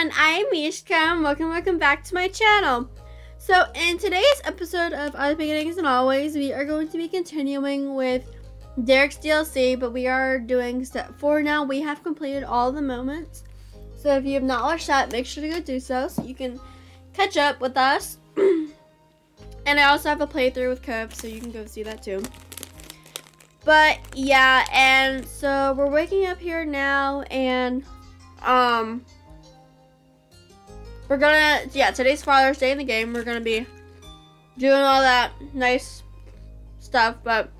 everyone, I'm Mishka and welcome back to my channel. So in today's episode of Our Beginnings and Always, we are going to be continuing with Derek's DLC, but we are doing step 4 now. We have completed all the moments. So if you have not watched that, make sure to go do so you can catch up with us. And I also have a playthrough with Cove, so you can go see that too. But yeah, and so we're waking up here now, and we're gonna, today's Father's Day in the game. We're gonna be doing all that nice stuff, but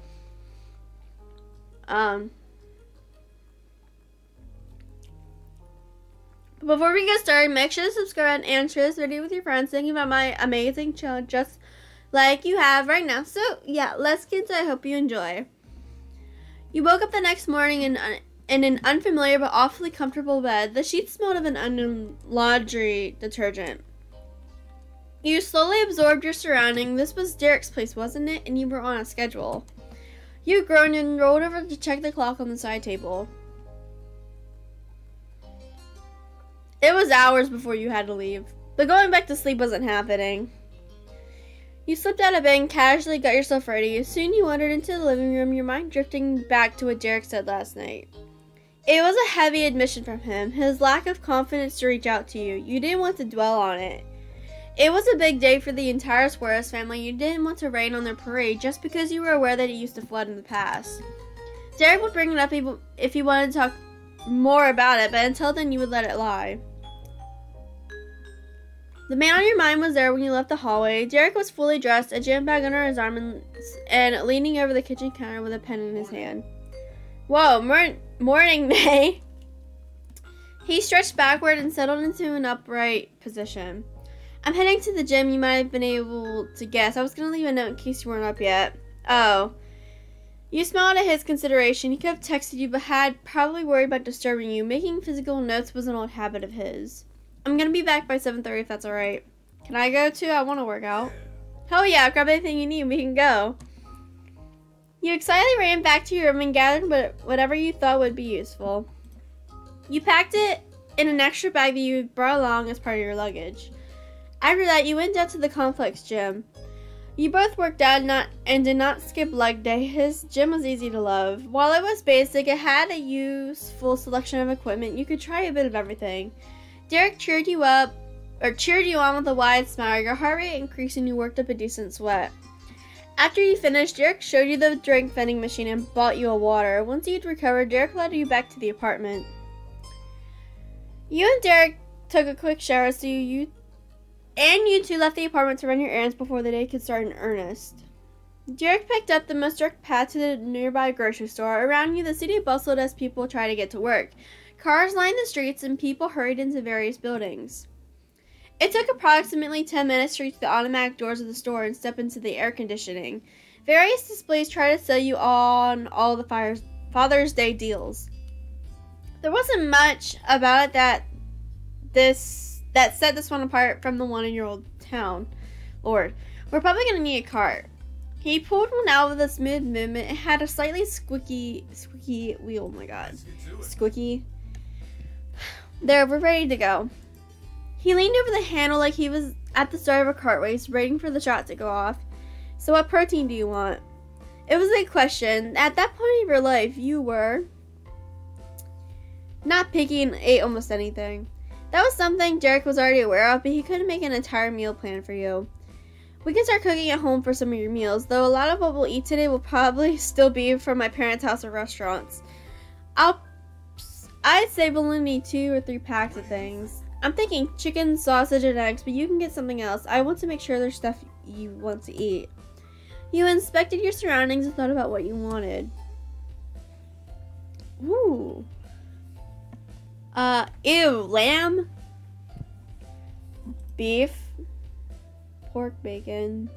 before we get started, make sure to subscribe and share this video with your friends, thinking about my amazing channel just like you have right now. So yeah, let's get into it. I hope you enjoy. You woke up the next morning in an unfamiliar but awfully comfortable bed. The sheets smelled of an unknown laundry detergent. You slowly absorbed your surroundings. This was Derek's place, wasn't it? And you were on a schedule. You groaned and rolled over to check the clock on the side table. It was hours before you had to leave, but going back to sleep wasn't happening. You slipped out of bed and casually got yourself ready. Soon you wandered into the living room, your mind drifting back to what Derek said last night. It was a heavy admission from him, his lack of confidence to reach out to you. You didn't want to dwell on it. It was a big day for the entire Suarez family. You didn't want to rain on their parade just because you were aware that it used to flood in the past. Derek would bring it up if he wanted to talk more about it, but until then you would let it lie. The man on your mind was there when you left the hallway. Derek was fully dressed, a gym bag under his arm, and leaning over the kitchen counter with a pen in his hand. Whoa, morning, May. He stretched backward and settled into an upright position. I'm heading to the gym. You might have been able to guess. I was going to leave a note in case you weren't up yet. Oh. You smiled at his consideration. He could have texted you, but had probably worried about disturbing you. Making physical notes was an old habit of his. I'm going to be back by 7:30 if that's alright. Can I go too? I want to work out. Hell yeah, grab anything you need. We can go. You excitedly ran back to your room and gathered whatever you thought would be useful. You packed it in an extra bag that you brought along as part of your luggage. After that, you went down to the complex gym. You both worked out and did not skip leg day. His gym was easy to love. While it was basic, it had a useful selection of equipment. You could try a bit of everything. Derek cheered you on with a wide smile. Your heart rate increased and you worked up a decent sweat. After you finished, Derek showed you the drink vending machine and bought you a water. Once you'd recovered, Derek led you back to the apartment. You and Derek took a quick shower, so you two left the apartment to run your errands before the day could start in earnest. Derek picked up the most direct path to the nearby grocery store. Around you, the city bustled as people tried to get to work. Cars lined the streets and people hurried into various buildings. It took approximately 10 minutes to reach the automatic doors of the store and step into the air conditioning. Various displays tried to sell you on all the Father's Day deals. There wasn't much about it that set this one apart from the one in your old town. Lord, we're probably going to need a cart. He pulled one out with a smooth movement. It had a slightly squeaky wheel. Oh my god. Squeaky. There, we're ready to go. He leaned over the handle like he was at the start of a cart race, waiting for the shot to go off. So what protein do you want? It was a big question. At that point of your life, you were not picky and ate almost anything. That was something Derek was already aware of, but he couldn't make an entire meal plan for you. We can start cooking at home for some of your meals, though a lot of what we'll eat today will probably still be from my parents' house or restaurants. I'd say we'll only need 2 or 3 packs of things. I'm thinking chicken, sausage, and eggs, but you can get something else. I want to make sure there's stuff you want to eat. You inspected your surroundings and thought about what you wanted. Ooh. Ew, lamb, beef, pork, bacon,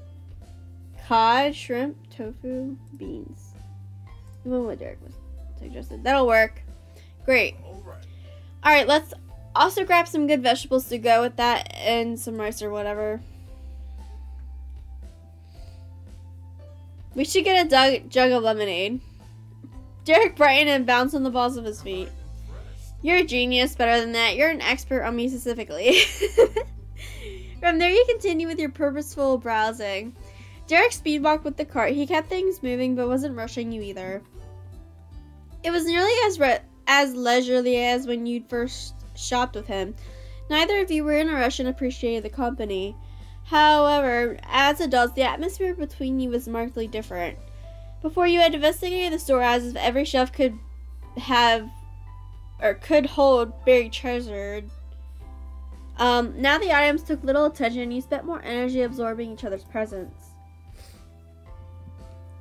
cod, shrimp, tofu, beans. I don't know what Derek was suggested. That'll work. Great. Alright, let's also grab some good vegetables to go with that and some rice or whatever. We should get a jug of lemonade. Derek brightened and bounced on the balls of his feet. You're a genius, better than that. You're an expert on me specifically. From there, you continue with your purposeful browsing. Derek speedwalked with the cart. He kept things moving, but wasn't rushing you either. It was nearly as leisurely as when you'd first shopped with him. Neither of you were in a rush and appreciated the company. However, as adults, the atmosphere between you was markedly different. Before, you had investigated the store as if every shelf could hold buried treasure. Now the items took little attention and you spent more energy absorbing each other's presence.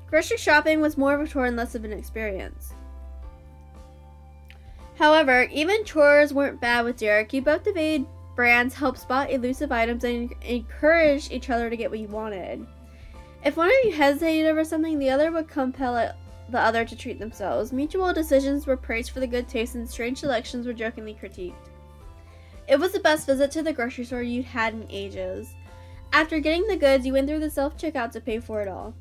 Grocery shopping was more of a chore and less of an experience. However, even chores weren't bad with Derek. You both debated brands, helped spot elusive items, and encouraged each other to get what you wanted. If one of you hesitated over something, the other would compel the other to treat themselves. Mutual decisions were praised for the good taste, and strange selections were jokingly critiqued. It was the best visit to the grocery store you'd had in ages. After getting the goods, you went through the self-checkout to pay for it all.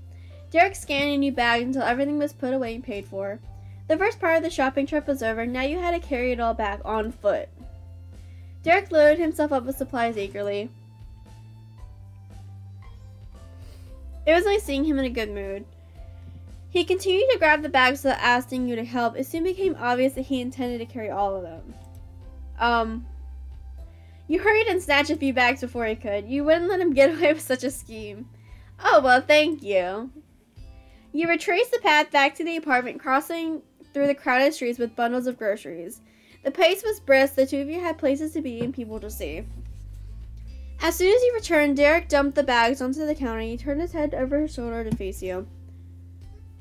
Derek scanned and you bagged until everything was put away and paid for. The first part of the shopping trip was over. Now you had to carry it all back on foot. Derek loaded himself up with supplies eagerly. It was nice seeing him in a good mood. He continued to grab the bags without asking you to help. It soon became obvious that he intended to carry all of them. You hurried and snatched a few bags before he could. You wouldn't let him get away with such a scheme. Oh, well, thank you. You retraced the path back to the apartment, crossing through the crowded streets with bundles of groceries. The pace was brisk. The two of you had places to be and people to see. As soon as you returned, Derek dumped the bags onto the counter. He turned his head over his shoulder to face you.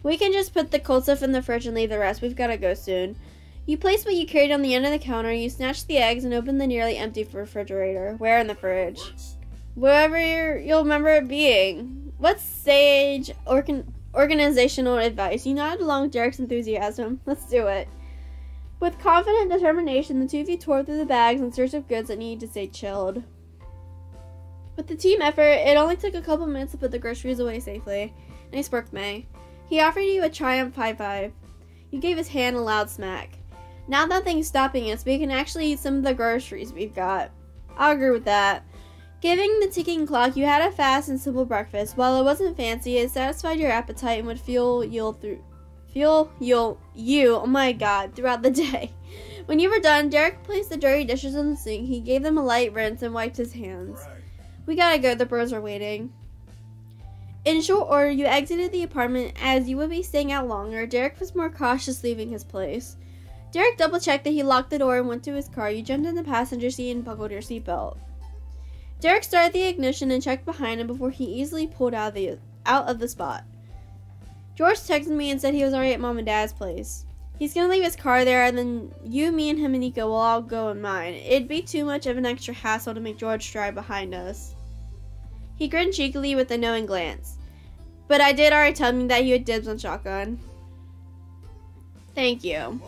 We can just put the cold stuff in the fridge and leave the rest. We've got to go soon. You placed what you carried on the end of the counter. You snatched the eggs and opened the nearly empty refrigerator. Where in the fridge? Wherever you'll remember it being. What's sage organizational advice? You nodded along with Derek's enthusiasm. Let's do it. With confident determination, the two of you tore through the bags in search of goods that needed to stay chilled. With the team effort, it only took a couple minutes to put the groceries away safely. Nice work, May. He offered you a triumph high five. You gave his hand a loud smack. Now nothing's stopping us. We can actually eat some of the groceries we've got. I'll agree with that. Giving the ticking clock, you had a fast and simple breakfast. While it wasn't fancy, it satisfied your appetite and would fuel you throughout the day. When you were done, Derek placed the dirty dishes in the sink. He gave them a light rinse and wiped his hands. We gotta go, the bros are waiting. In short order, you exited the apartment. As you would be staying out longer, Derek was more cautious leaving his place. Derek double-checked that he locked the door and went to his car. You jumped in the passenger seat and buckled your seatbelt. Derek started the ignition and checked behind him before he easily pulled out of the spot. George texted me and said he was already at Mom and Dad's place. He's gonna leave his car there, and then you, me, and him and Nico will all go in mine. It'd be too much of an extra hassle to make George drive behind us. He grinned cheekily with a knowing glance. But I did already tell him that you had dibs on shotgun. Thank you.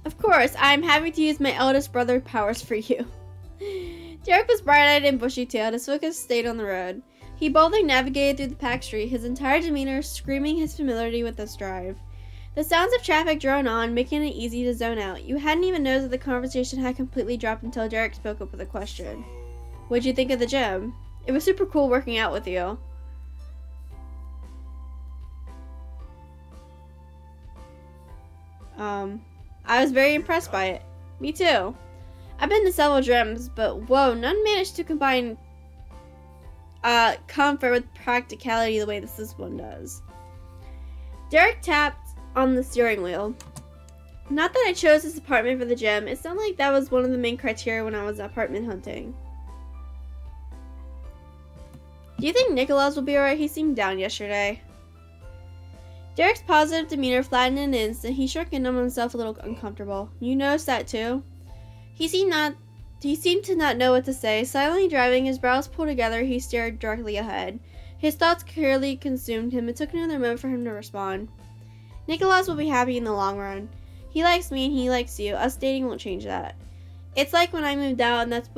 Of course, I'm happy to use my eldest brother's powers for you. Derek was bright-eyed and bushy-tailed. His focus stayed on the road. He boldly navigated through the packed street, his entire demeanor screaming his familiarity with this drive. The sounds of traffic droned on, making it easy to zone out. You hadn't even noticed that the conversation had completely dropped until Derek spoke up with a question. What'd you think of the gym? It was super cool working out with you. I was very impressed by it. Me too. I've been to several gyms, but whoa, none managed to combine comfort with practicality the way this one does. Derek tapped on the steering wheel. Not that I chose this apartment for the gym. It sounded like that was one of the main criteria when I was apartment hunting. Do you think Nicholas will be alright? He seemed down yesterday. Derek's positive demeanor flattened in an instant. He shrunk in on himself a little uncomfortable. You noticed that too? He seemed to not know what to say. Silently driving, his brows pulled together, he stared directly ahead. His thoughts clearly consumed him. It took another moment for him to respond. Nicholas will be happy in the long run. He likes me and he likes you. Us dating won't change that. It's like when I moved out, and that's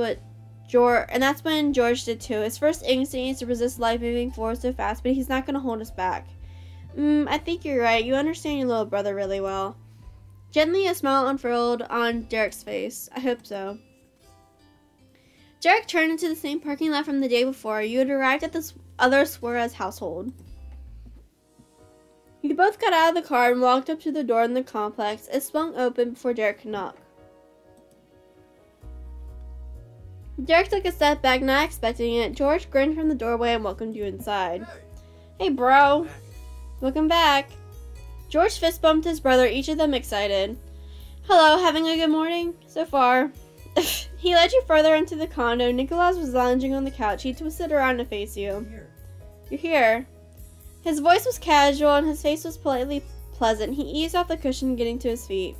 when George did too. His first instinct is to resist life moving forward so fast, but he's not going to hold us back. I think you're right. You understand your little brother really well. Gently, a smile unfurled on Derek's face. I hope so. Derek turned into the same parking lot from the day before. You had arrived at this other Suarez household. You both got out of the car and walked up to the door in the complex. It swung open before Derek could knock. Derek took a step back, not expecting it. George grinned from the doorway and welcomed you inside. Hey, bro. Welcome back. George fist bumped his brother, each of them excited. Hello, having a good morning? So far. He led you further into the condo. Nicholas was lounging on the couch. He twisted around to face you. You're here. His voice was casual and his face was politely pleasant. He eased off the cushion, getting to his feet.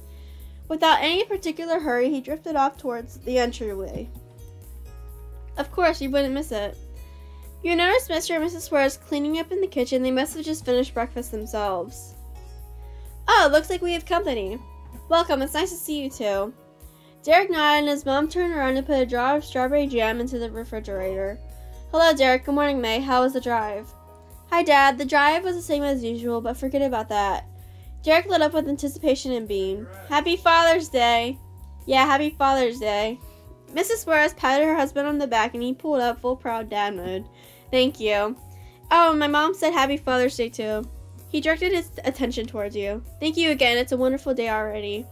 Without any particular hurry, he drifted off towards the entryway. Of course, you wouldn't miss it. You noticed Mr. and Mrs. Suarez cleaning up in the kitchen. They must have just finished breakfast themselves. Oh, looks like we have company. Welcome, it's nice to see you two. Derek nodded and his mom turned around and put a jar of strawberry jam into the refrigerator. Hello, Derek. Good morning, May. How was the drive? Hi, Dad. The drive was the same as usual, but forget about that. Derek lit up with anticipation and beamed. Happy Father's Day. Yeah, happy Father's Day. Mrs. Suarez patted her husband on the back and he pulled up full proud dad mode. Thank you. Oh, my mom said happy Father's Day too. He directed his attention towards you. Thank you again. It's a wonderful day already.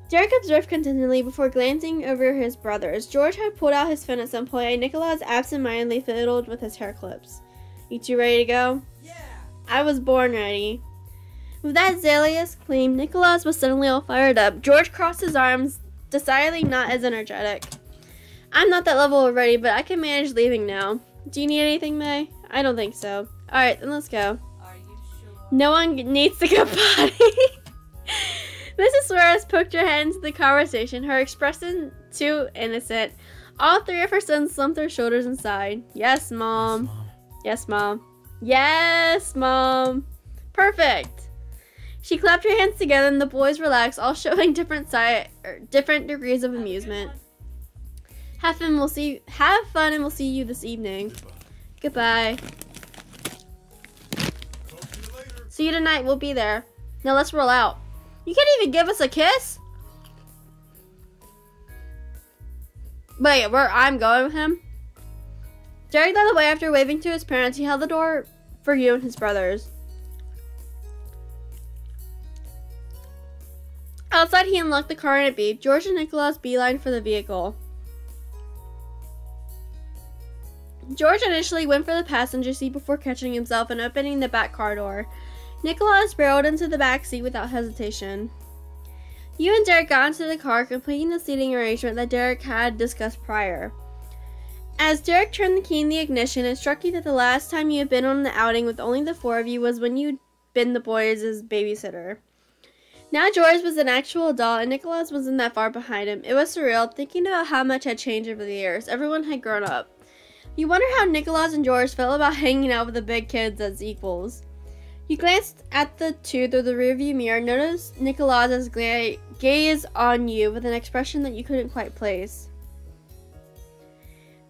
Derek observed contentedly before glancing over his brothers. George had pulled out his phone at some point and Nicholas absent-mindedly fiddled with his hair clips. You two ready to go? Yeah! I was born ready. With that zealous claim, Nicholas was suddenly all fired up. George crossed his arms, decidedly not as energetic. I'm not that level already, but I can manage leaving now. Do you need anything, May? I don't think so. Alright, then let's go. Are you sure? No one needs to go potty. Mrs. Suarez poked her head into the conversation, her expression too innocent. All three of her sons slumped their shoulders and sighed. Yes, Mom. Yes, Mom. Yes, Mom. Perfect. She clapped her hands together and the boys relaxed, all showing different degrees of amusement. Have fun and we'll see you this evening. Goodbye. See you tonight. We'll be there. Now let's roll out. You can't even give us a kiss? Wait, where I'm going with him? Derek led the way after waving to his parents. He held the door for you and his brothers. Outside, he unlocked the car and it beeped. George and Nicholas beelined for the vehicle. George initially went for the passenger seat before catching himself and opening the back car door. Nicholas barreled into the back seat without hesitation. You and Derek got into the car, completing the seating arrangement that Derek had discussed prior. As Derek turned the key in the ignition, it struck you that the last time you had been on an outing with only the four of you was when you'd been the boys' babysitter. Now George was an actual adult and Nicholas wasn't that far behind him. It was surreal, thinking about how much had changed over the years. Everyone had grown up. You wonder how Nicholas and George felt about hanging out with the big kids as equals. You glanced at the two through the rearview mirror, noticed Nicholas's gaze on you with an expression that you couldn't quite place.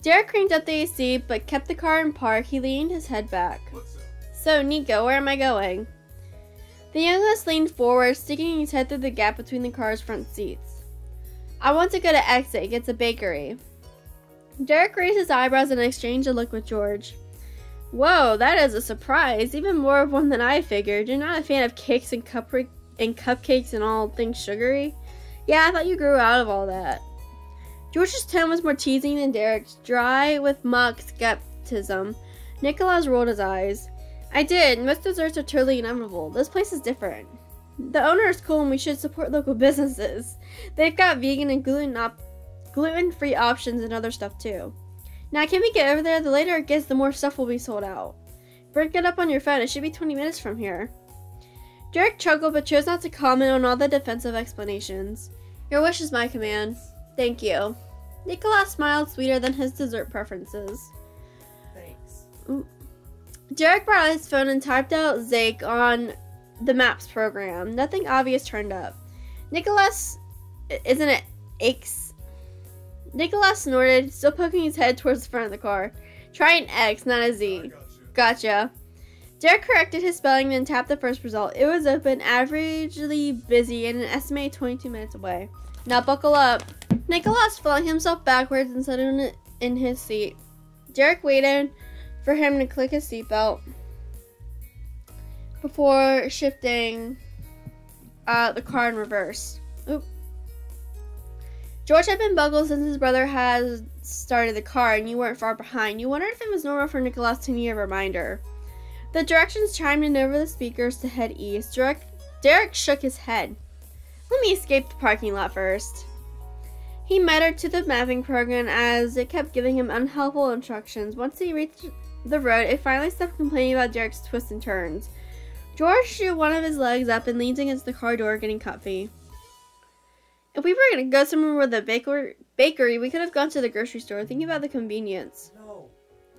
Derek cranked up the AC, but kept the car in park. He leaned his head back. So, Nico, where am I going? The youngest leaned forward, sticking his head through the gap between the car's front seats. I want to go to Exit. It's a bakery. Derek raised his eyebrows and exchanged a look with George. Whoa, that is a surprise. Even more of one than I figured. You're not a fan of cakes and cupcakes and all things sugary? Yeah, I thought you grew out of all that. George's tone was more teasing than Derek's, dry with mock skepticism. Nicholas rolled his eyes. I did. Most desserts are totally inevitable. This place is different. The owner is cool and we should support local businesses. They've got vegan and gluten-free options and other stuff too. Now, can we get over there? The later it gets, the more stuff will be sold out. Break it up on your phone. It should be 20 minutes from here. Derek chuckled but chose not to comment on all the defensive explanations. Your wish is my command. Thank you. Nicholas smiled, sweeter than his dessert preferences. Thanks. Derek brought out his phone and typed out 𝐍𝐨𝐯 on the Maps program. Nothing obvious turned up. Nicholas, isn't it X? Nicholas snorted, still poking his head towards the front of the car. Try an X, not a Z. Gotcha. Derek corrected his spelling, then tapped the first result. It was open, averagely busy, and an estimated 22 minutes away. Now buckle up. Nicholas flung himself backwards and settled in his seat. Derek waited for him to click his seatbelt before shifting the car in reverse. Oop. George had been buckled since his brother had started the car, and you weren't far behind. You wondered if it was normal for Nicholas to need a reminder. The directions chimed in over the speakers to head east. Derek shook his head. Let me escape the parking lot first. He muttered to the mapping program as it kept giving him unhelpful instructions. Once he reached the road, it finally stopped complaining about Derek's twists and turns. George drew one of his legs up and leaned against the car door, getting comfy. If we were going to go somewhere with a bakery, we could have gone to the grocery store. Think about the convenience. No.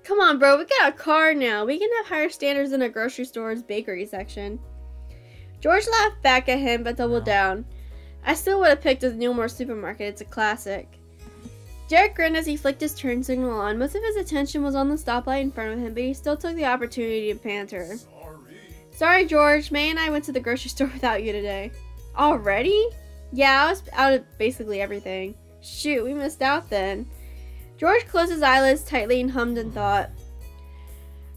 Come on, bro. We got a car now. We can have higher standards than a grocery store's bakery section. George laughed back at him, but doubled down. I still would have picked the Neilmore supermarket. It's a classic. Derek grinned as he flicked his turn signal on. Most of his attention was on the stoplight in front of him, but he still took the opportunity to banter. Sorry, George. May and I went to the grocery store without you today. Already? Yeah, I was out of basically everything. Shoot, we missed out then. George closed his eyelids tightly and hummed in thought.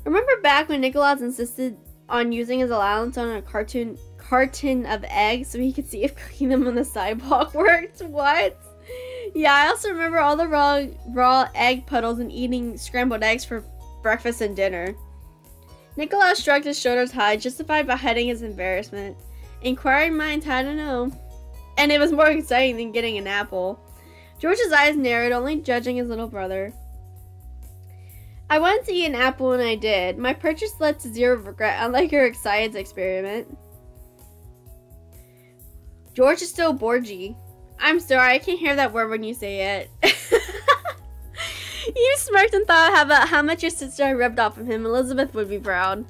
Remember back when Nicholas insisted on using his allowance on a carton of eggs so he could see if cooking them on the sidewalk worked? What? Yeah, I also remember all the raw egg puddles and eating scrambled eggs for breakfast and dinner. Nicholas shrugged his shoulders high, justified by hiding his embarrassment. Inquiring minds had to know. And it was more exciting than getting an apple. George's eyes narrowed, only judging his little brother. I wanted to eat an apple and I did. My purchase led to zero regret, unlike your 𝐕𝐬𝐬𝐷 experiment. George is still borgy. I'm sorry, I can't hear that word when you say it. You smirked and thought about how much your sister had rubbed off of him. Elizabeth would be proud.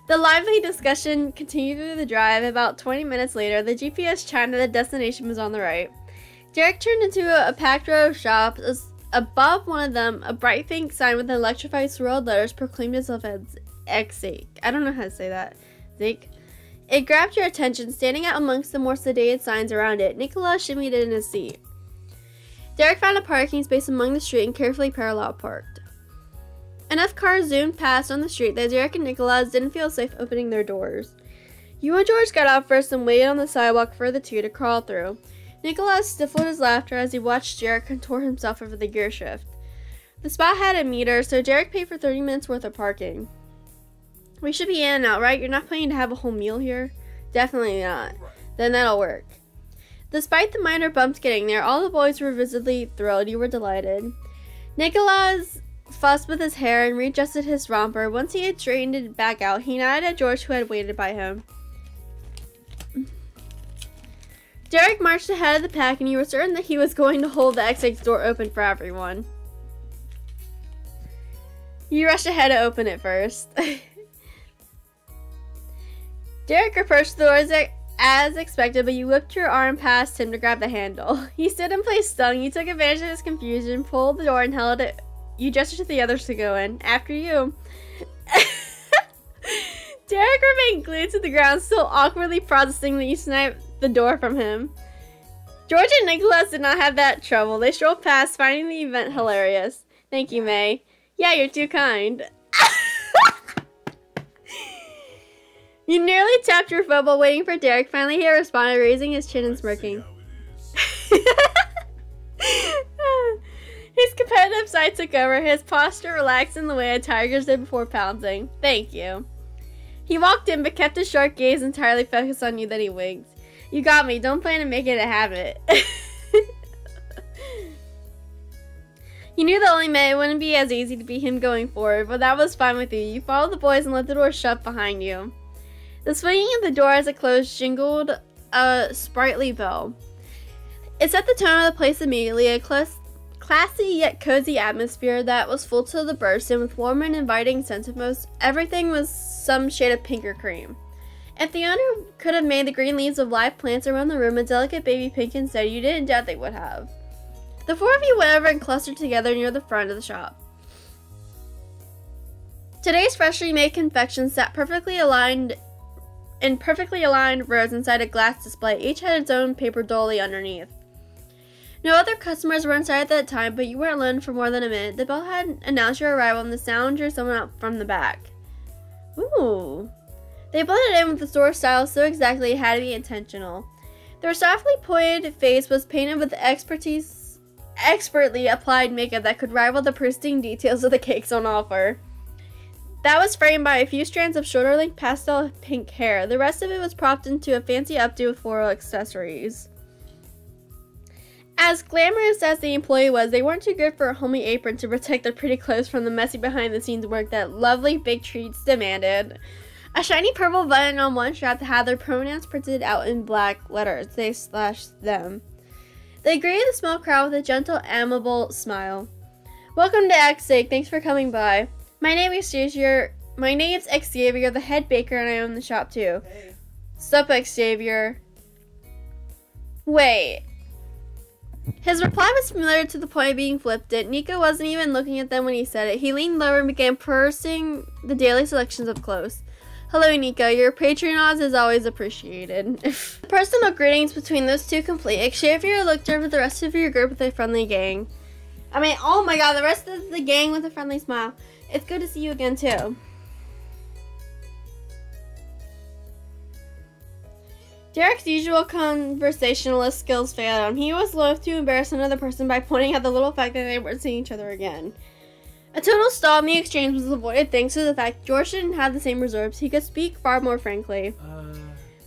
The lively discussion continued through the drive. About 20 minutes later, the GPS chimed that the destination was on the right. Derek turned into a packed row of shops. Above one of them, a bright pink sign with electrified swirled letters proclaimed itself as 𝐳𝐸. I don't know how to say that. 𝐳𝐸. It grabbed your attention, standing out amongst the more sedated signs around it. Nicholas shimmied in his seat. Derek found a parking space among the street and carefully parallel parked. Enough cars zoomed past on the street that Derek and Nicholas didn't feel safe opening their doors. You and George got out first and waited on the sidewalk for the two to crawl through. Nicholas stifled his laughter as he watched Derek contort himself over the gear shift. The spot had a meter, so Derek paid for 30 minutes worth of parking. We should be in and out, right? You're not planning to have a whole meal here? Definitely not. Then that'll work. Despite the minor bumps getting there, all the boys were visibly thrilled. You were delighted. Nicholas fussed with his hair and readjusted his romper. Once he had straightened it back out, he nodded at George, who had waited by him. Derek marched ahead of the pack, and you were certain that he was going to hold the 𝐳𝐸𝐸 door open for everyone. You rushed ahead to open it first. Derek approached the doors as expected, but you whipped your arm past him to grab the handle. He stood in place stung. You took advantage of his confusion, pulled the door, and held it. You gestured to the others to go in. After you. Derek remained glued to the ground, still awkwardly processing that you sniped the door from him. George and Nicholas did not have that trouble. They strolled past, finding the event hilarious. Thank you, May. Yeah, you're too kind. You nearly tapped your foot while waiting for Derek. Finally, he responded, raising his chin and smirking. His competitive side took over. His posture relaxed in the way a tiger did before pouncing. Thank you. He walked in, but kept his short gaze entirely focused on you. Then he winked. You got me. Don't plan to make it a habit. You knew that only May wouldn't be as easy to beat him going forward, but that was fine with you. You followed the boys and let the door shut behind you. The swinging of the door as it closed jingled a sprightly bell. It set the tone of the place immediately, a classy yet cozy atmosphere that was full to the burst, and with warm and inviting scents of most everything was some shade of pink or cream. If the owner could have made the green leaves of live plants around the room a delicate baby pink instead, you didn't doubt they would have. The four of you went over and clustered together near the front of the shop. Today's freshly made confections sat perfectly aligned rows inside a glass display. Each had its own paper dolly underneath. No other customers were inside at that time, but you weren't alone for more than a minute. The bell had announced your arrival, and the sound drew someone out from the back. Ooh. They blended in with the store style so exactly it had to be intentional. Their softly pointed face was painted with expertly applied makeup that could rival the pristine details of the cakes on offer. That was framed by a few strands of shoulder-length pastel pink hair. The rest of it was propped into a fancy updo with floral accessories. As glamorous as the employee was, they weren't too good for a homely apron to protect their pretty clothes from the messy behind-the-scenes work that lovely big treats demanded. A shiny purple button on one strap had their pronouns printed out in black letters. They/them. They greeted the small crowd with a gentle, amiable smile. Welcome to 𝐸𝐬𝐸. Thanks for coming by. My name's 𝐸𝐸𝐸, the head baker, and I own the shop too. Hey. Sup, 𝐸𝐸𝐸. Wait. His reply was familiar to the point of being flippant. Nico wasn't even looking at them when he said it. He leaned lower and began pursing the daily selections up close. Hello, Nico. Your patronage is always appreciated. Personal greetings between those two complete. 𝐸𝐸𝐸 looked over the rest of your group with a friendly gang. Oh my god, the rest of the gang with a friendly smile. It's good to see you again, too. Derek's usual conversationalist skills failed him. He was loath to embarrass another person by pointing out the little fact that they weren't seeing each other again. A total stall in the exchange was avoided thanks to the fact George didn't have the same reserves. He could speak far more frankly.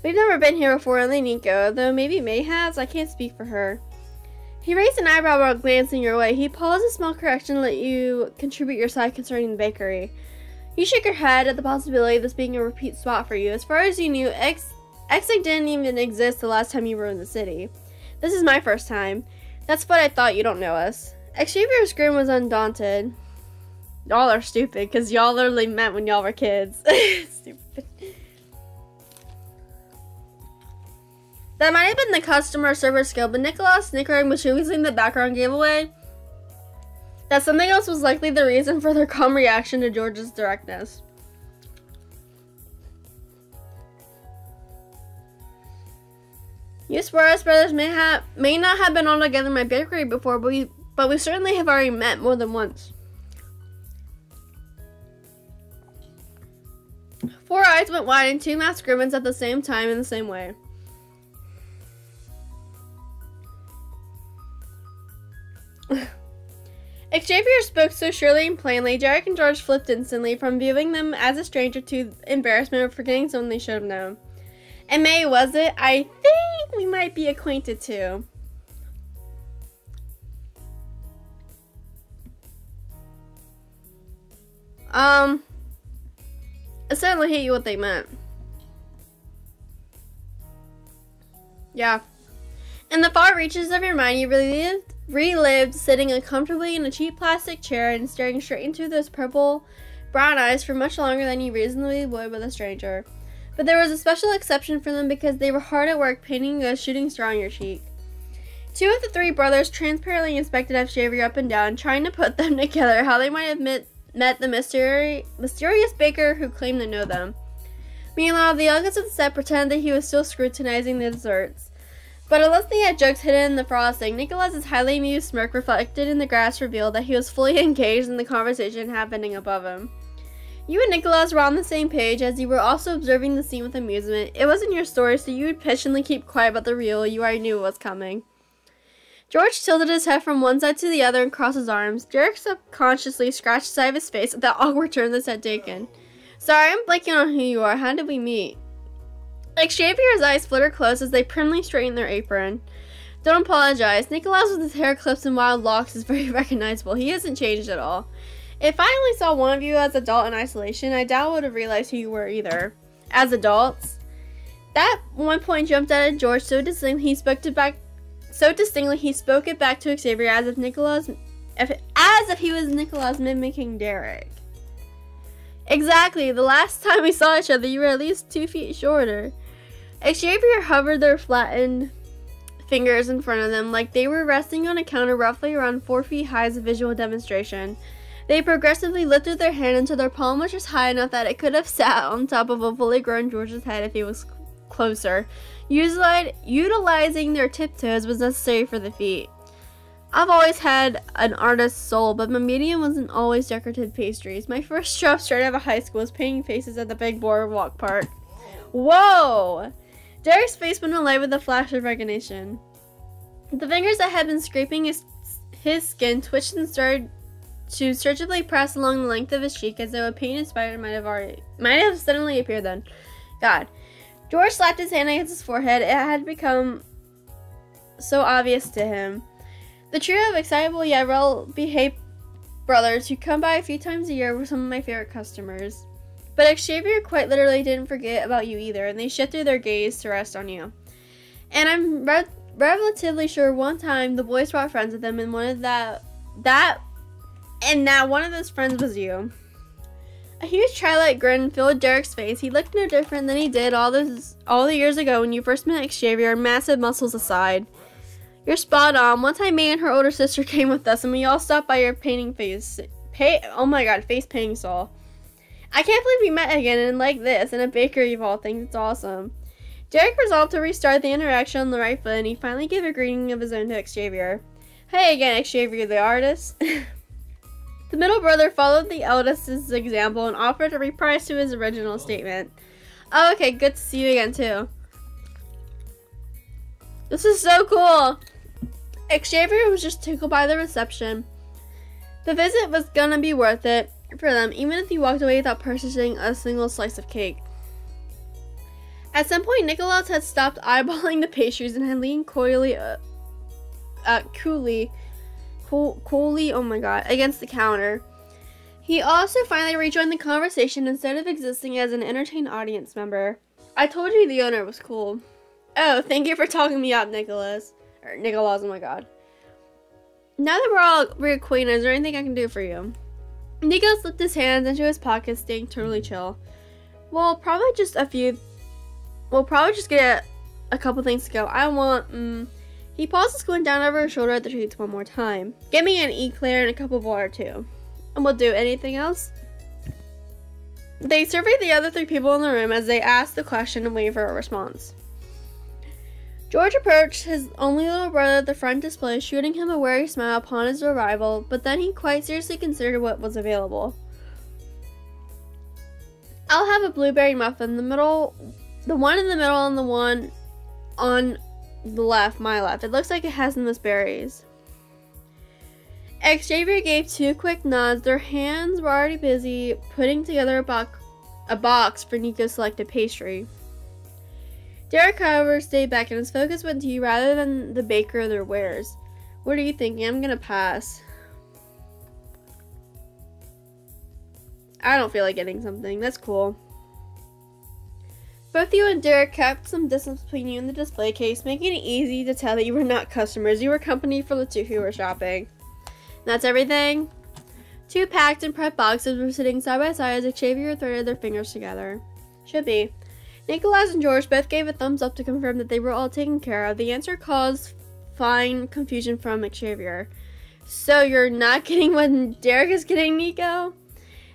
We've never been here before, only Nico, though maybe May has. I can't speak for her. He raised an eyebrow while glancing your way. He paused a small correction to let you contribute your side concerning the bakery. You shook your head at the possibility of this being a repeat spot for you. As far as you knew, 𝐸𝐸𝐸 didn't even exist the last time you were in the city. This is my first time. That's what I thought. You don't know us. 𝐸𝐸𝐸's grin was undaunted. Y'all are stupid, because y'all literally met when y'all were kids. Stupid. That might have been the customer service skill, but Nicholas snickering maliciously in the background gave away that something else was likely the reason for their calm reaction to George's directness. You Suarez brothers may not have been all together in my bakery before, but we certainly have already met more than once. Four eyes went wide and two mouths grimaced at the same time in the same way. 𝐸𝐸𝐸 spoke so surely and plainly, Derek and George flipped instantly from viewing them as a stranger to embarrassment of forgetting someone they should have known. And May, was it? I think we might be acquainted too. It certainly hit you what they meant. Yeah. In the far reaches of your mind, you relived sitting uncomfortably in a cheap plastic chair and staring straight into those purple brown eyes for much longer than you reasonably would with a stranger. But there was a special exception for them because they were hard at work painting a shooting star on your cheek. Two of the three brothers transparently inspected 𝐸𝐸𝐸 up and down, trying to put them together how they might have met the mysterious baker who claimed to know them. Meanwhile, the youngest of the set pretended that he was still scrutinizing the desserts. But unless they had jokes hidden in the frosting, Nicholas's highly amused smirk reflected in the grass revealed that he was fully engaged in the conversation happening above him. You and Nicholas were on the same page as you were also observing the scene with amusement. It wasn't your story, so you would patiently keep quiet about the real. You already knew it was coming. George tilted his head from one side to the other and crossed his arms. Derek subconsciously scratched the side of his face at the awkward turn this had taken. Sorry, I'm blanking on who you are. How did we meet? 𝐸𝐸𝐸's eyes fluttered close as they primly straightened their apron. Don't apologize. Nicholas with his hair clipped and wild locks is very recognizable. He hasn't changed at all. If I only saw one of you as adult in isolation, I doubt I would have realized who you were either. As adults? That one point jumped out at George so distinctly he spoke it back to 𝐸𝐸𝐸 as if he was Nicholas mimicking Derek. Exactly. The last time we saw each other, you were at least 2 feet shorter. 𝐸𝐸𝐸 hovered their flattened fingers in front of them like they were resting on a counter roughly around 4 feet high as a visual demonstration. They progressively lifted their hand until their palm was just high enough that it could have sat on top of a fully grown George's head if he was closer. Utilizing their tiptoes was necessary for the feat. I've always had an artist's soul, but my medium wasn't always decorative pastries. My first job straight out of high school was painting faces at the big boardwalk park. Whoa! Derek's face went alight with a flash of recognition. The fingers that had been scraping his skin twitched and started to surgically press along the length of his cheek as though a painted spider might have suddenly appeared then. God. George slapped his hand against his forehead. It had become so obvious to him. The trio of excitable yet well-behaved brothers who come by a few times a year were some of my favorite customers. But Xavier quite literally didn't forget about you either, and they shifted their gaze to rest on you. And I'm relatively sure one time the boys brought friends with them, and one of one of those friends was you. A huge childlike grin filled Derek's face. He looked no different than he did all the years ago when you first met Xavier, massive muscles aside. You're spot on. One time May and her older sister came with us, and we all stopped by your face painting stall. I can't believe we met again and like this, in a bakery of all things. It's awesome. Derek resolved to restart the interaction on the right foot, and he finally gave a greeting of his own to Xavier. Hey again, Xavier the artist. The middle brother followed the eldest's example and offered a reprise to his original statement. Oh, okay, good to see you again, too. This is so cool. Xavier was just tickled by the reception. The visit was gonna be worth it for them, even if he walked away without purchasing a single slice of cake. At some point, Nicholas had stopped eyeballing the pastries and had leaned coolly, oh my god, against the counter. He also finally rejoined the conversation instead of existing as an entertained audience member. I told you the owner was cool. Oh, thank you for talking me up, Nicholas. Oh my god. Now that we're all reacquainted, is there anything I can do for you? Nico slipped his hands into his pockets, staying totally chill. We'll probably just get a couple things to go. He paused, squinting down over his shoulder at the treats one more time. Give me an eclair and a cup of water too. And we'll do anything else? They surveyed the other three people in the room as they asked the question and waited for a response. George approached his only little brother at the front display, shooting him a wary smile upon his arrival, but then he quite seriously considered what was available. I'll have a blueberry muffin, the one in the middle and the one on the left, my left. It looks like it has the most berries. Xavier gave two quick nods. Their hands were already busy putting together a box for Nico's selected pastry. Derek, however, stayed back and his focus went to you rather than the baker or their wares. What are you thinking? I'm gonna pass. I don't feel like getting something. That's cool. Both you and Derek kept some distance between you and the display case, making it easy to tell that you were not customers. You were company for the two who were shopping. And that's everything. Two packed and prepped boxes were sitting side by side as Xavier threaded their fingers together. Should be. Nicholas and George both gave a thumbs up to confirm that they were all taken care of. The answer caused fine confusion from Xavier. So you're not getting what Derek is getting, Nico?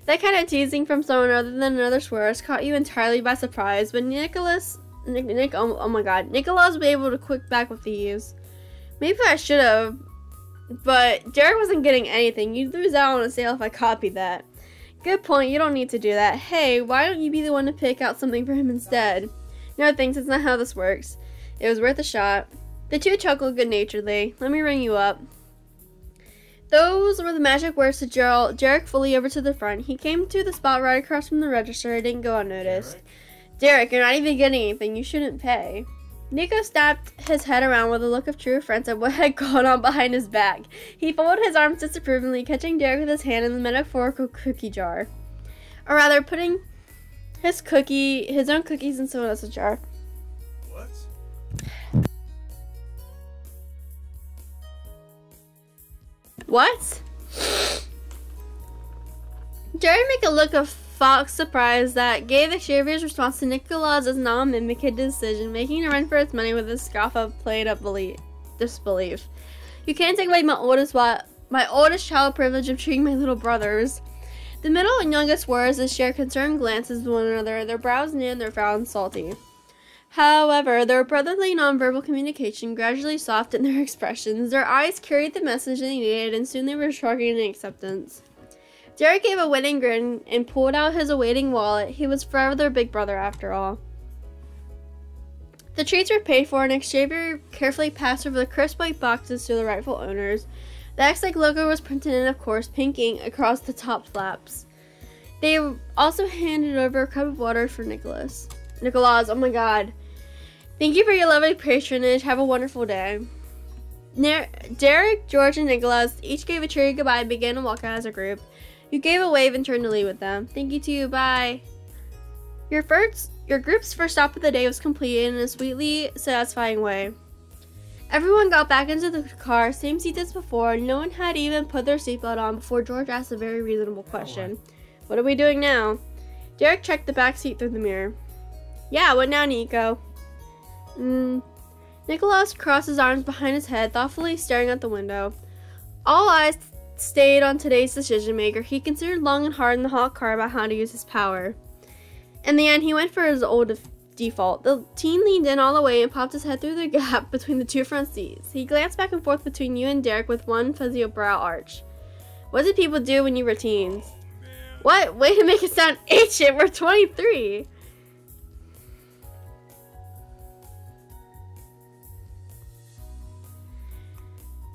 That kind of teasing from someone other than another swearers caught you entirely by surprise, but Nicholas was able to quick back with ease. Maybe I should have, but Derek wasn't getting anything. You'd lose out on a sale if I copied that. Good point, you don't need to do that. Hey, why don't you be the one to pick out something for him instead? No thanks, it's not how this works. It was worth a shot. The two chuckled good-naturedly. Let me ring you up. Those were the magic words to Derek fully over to the front. He came to the spot right across from the register. It didn't go unnoticed. Derek, you're not even getting anything. You shouldn't pay. Nico snapped his head around with a look of true offense at what had gone on behind his back. He folded his arms disapprovingly, catching Derek with his hand in the metaphorical cookie jar. Or rather, putting his own cookies in someone else's jar. What? What? Derek made a look of Fox surprise that gave Xavier's response to Nicholas's non-mimicked decision, making a run for its money with a scoff of played-up disbelief. You can't take away my oldest my oldest child privilege of treating my little brothers. The middle and youngest warriors share concerned glances with one another, their brows knit and their frowns salty. However, their brotherly nonverbal communication gradually softened their expressions. Their eyes carried the message they needed, and soon they were shrugging in acceptance. Derek gave a winning grin and pulled out his awaiting wallet. He was forever their big brother after all. The treats were paid for, and Xavier carefully passed over the crisp white boxes to the rightful owners. The X-like logo was printed in, of course, pink ink across the top flaps. They also handed over a cup of water for Nicholas. Nicholas, oh my god. Thank you for your lovely patronage. Have a wonderful day. Derek, George, and Nicholas each gave a cheery goodbye and began to walk out as a group. You gave a wave and turned to leave with them. Thank you to you. Bye. Your group's first stop of the day was completed in a sweetly satisfying way. Everyone got back into the car, same seats as before, and no one had even put their seatbelt on before George asked a very reasonable question. What are we doing now? Derek checked the back seat through the mirror. Yeah, what now, Nico? Nicholas crossed his arms behind his head, thoughtfully staring out the window. All eyes stayed on today's decision maker. He considered long and hard in the hot car about how to use his power. In the end, he went for his old default. The teen leaned in all the way and popped his head through the gap between the two front seats. He glanced back and forth between you and Derek with one fuzzy brow arch. What did people do when you were teens? What? Way to make it sound ancient. We're 23.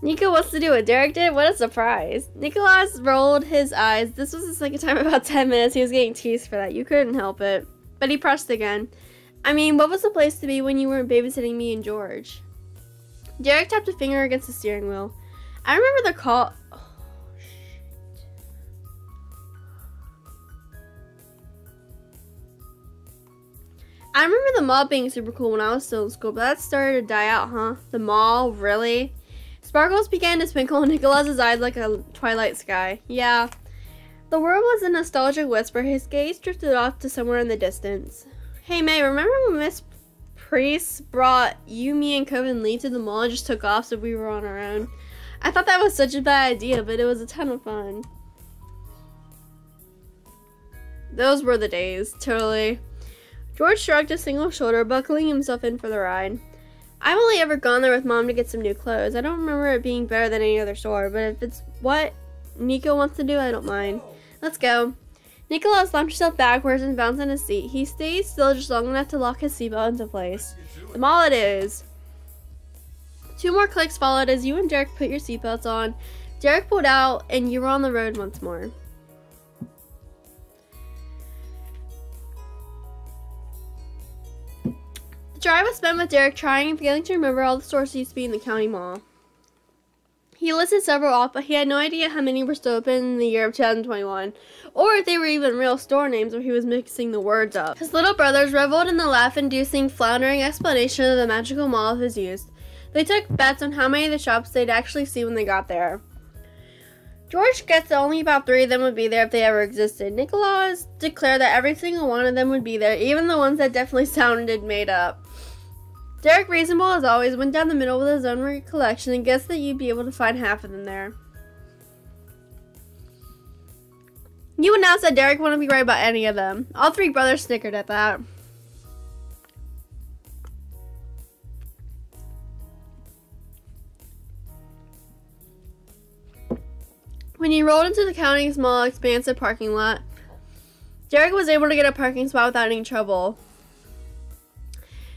Nico wants to do what Derek did? What a surprise. Nicholas rolled his eyes. This was the second time in about 10 minutes he was getting teased for that. You couldn't help it. But he pressed again. I mean, what was the place to be when you weren't babysitting me and George? Derek tapped a finger against the steering wheel. I remember the call. Oh, shit. I remember the mall being super cool when I was still in school, but that started to die out, huh? The mall? Really? Sparkles began to twinkle in Nicholas's eyes like a twilight sky. Yeah. The word was a nostalgic whisper. His gaze drifted off to somewhere in the distance. Hey, May, remember when Miss Priest brought you, me, and Cove and Lee to the mall and just took off so we were on our own? I thought that was such a bad idea, but it was a ton of fun. Those were the days, totally. George shrugged a single shoulder, buckling himself in for the ride. I've only ever gone there with Mom to get some new clothes. I don't remember it being better than any other store, but if it's what Nico wants to do, I don't mind. Let's go. Nicholas slumped himself backwards and bounced on his seat. He stayed still just long enough to lock his seatbelt into place. The mall it is. 2 more clicks followed as you and Derek put your seatbelts on. Derek pulled out and you were on the road once more. The drive was spent with Derek trying and failing to remember all the stores that used to be in the county mall. He listed several off, but he had no idea how many were still open in the year of 2021, or if they were even real store names or he was mixing the words up. His little brothers reveled in the laugh-inducing, floundering explanation of the magical mall of his youth. They took bets on how many of the shops they'd actually see when they got there. George guessed that only about 3 of them would be there if they ever existed. Nicholas declared that every single one of them would be there, even the ones that definitely sounded made up. Derek, reasonable as always, went down the middle with his own recollection and guessed that you'd be able to find half of them there. You announced that Derek wouldn't be right about any of them. All 3 brothers snickered at that. When you rolled into the county's small, expansive parking lot, Derek was able to get a parking spot without any trouble.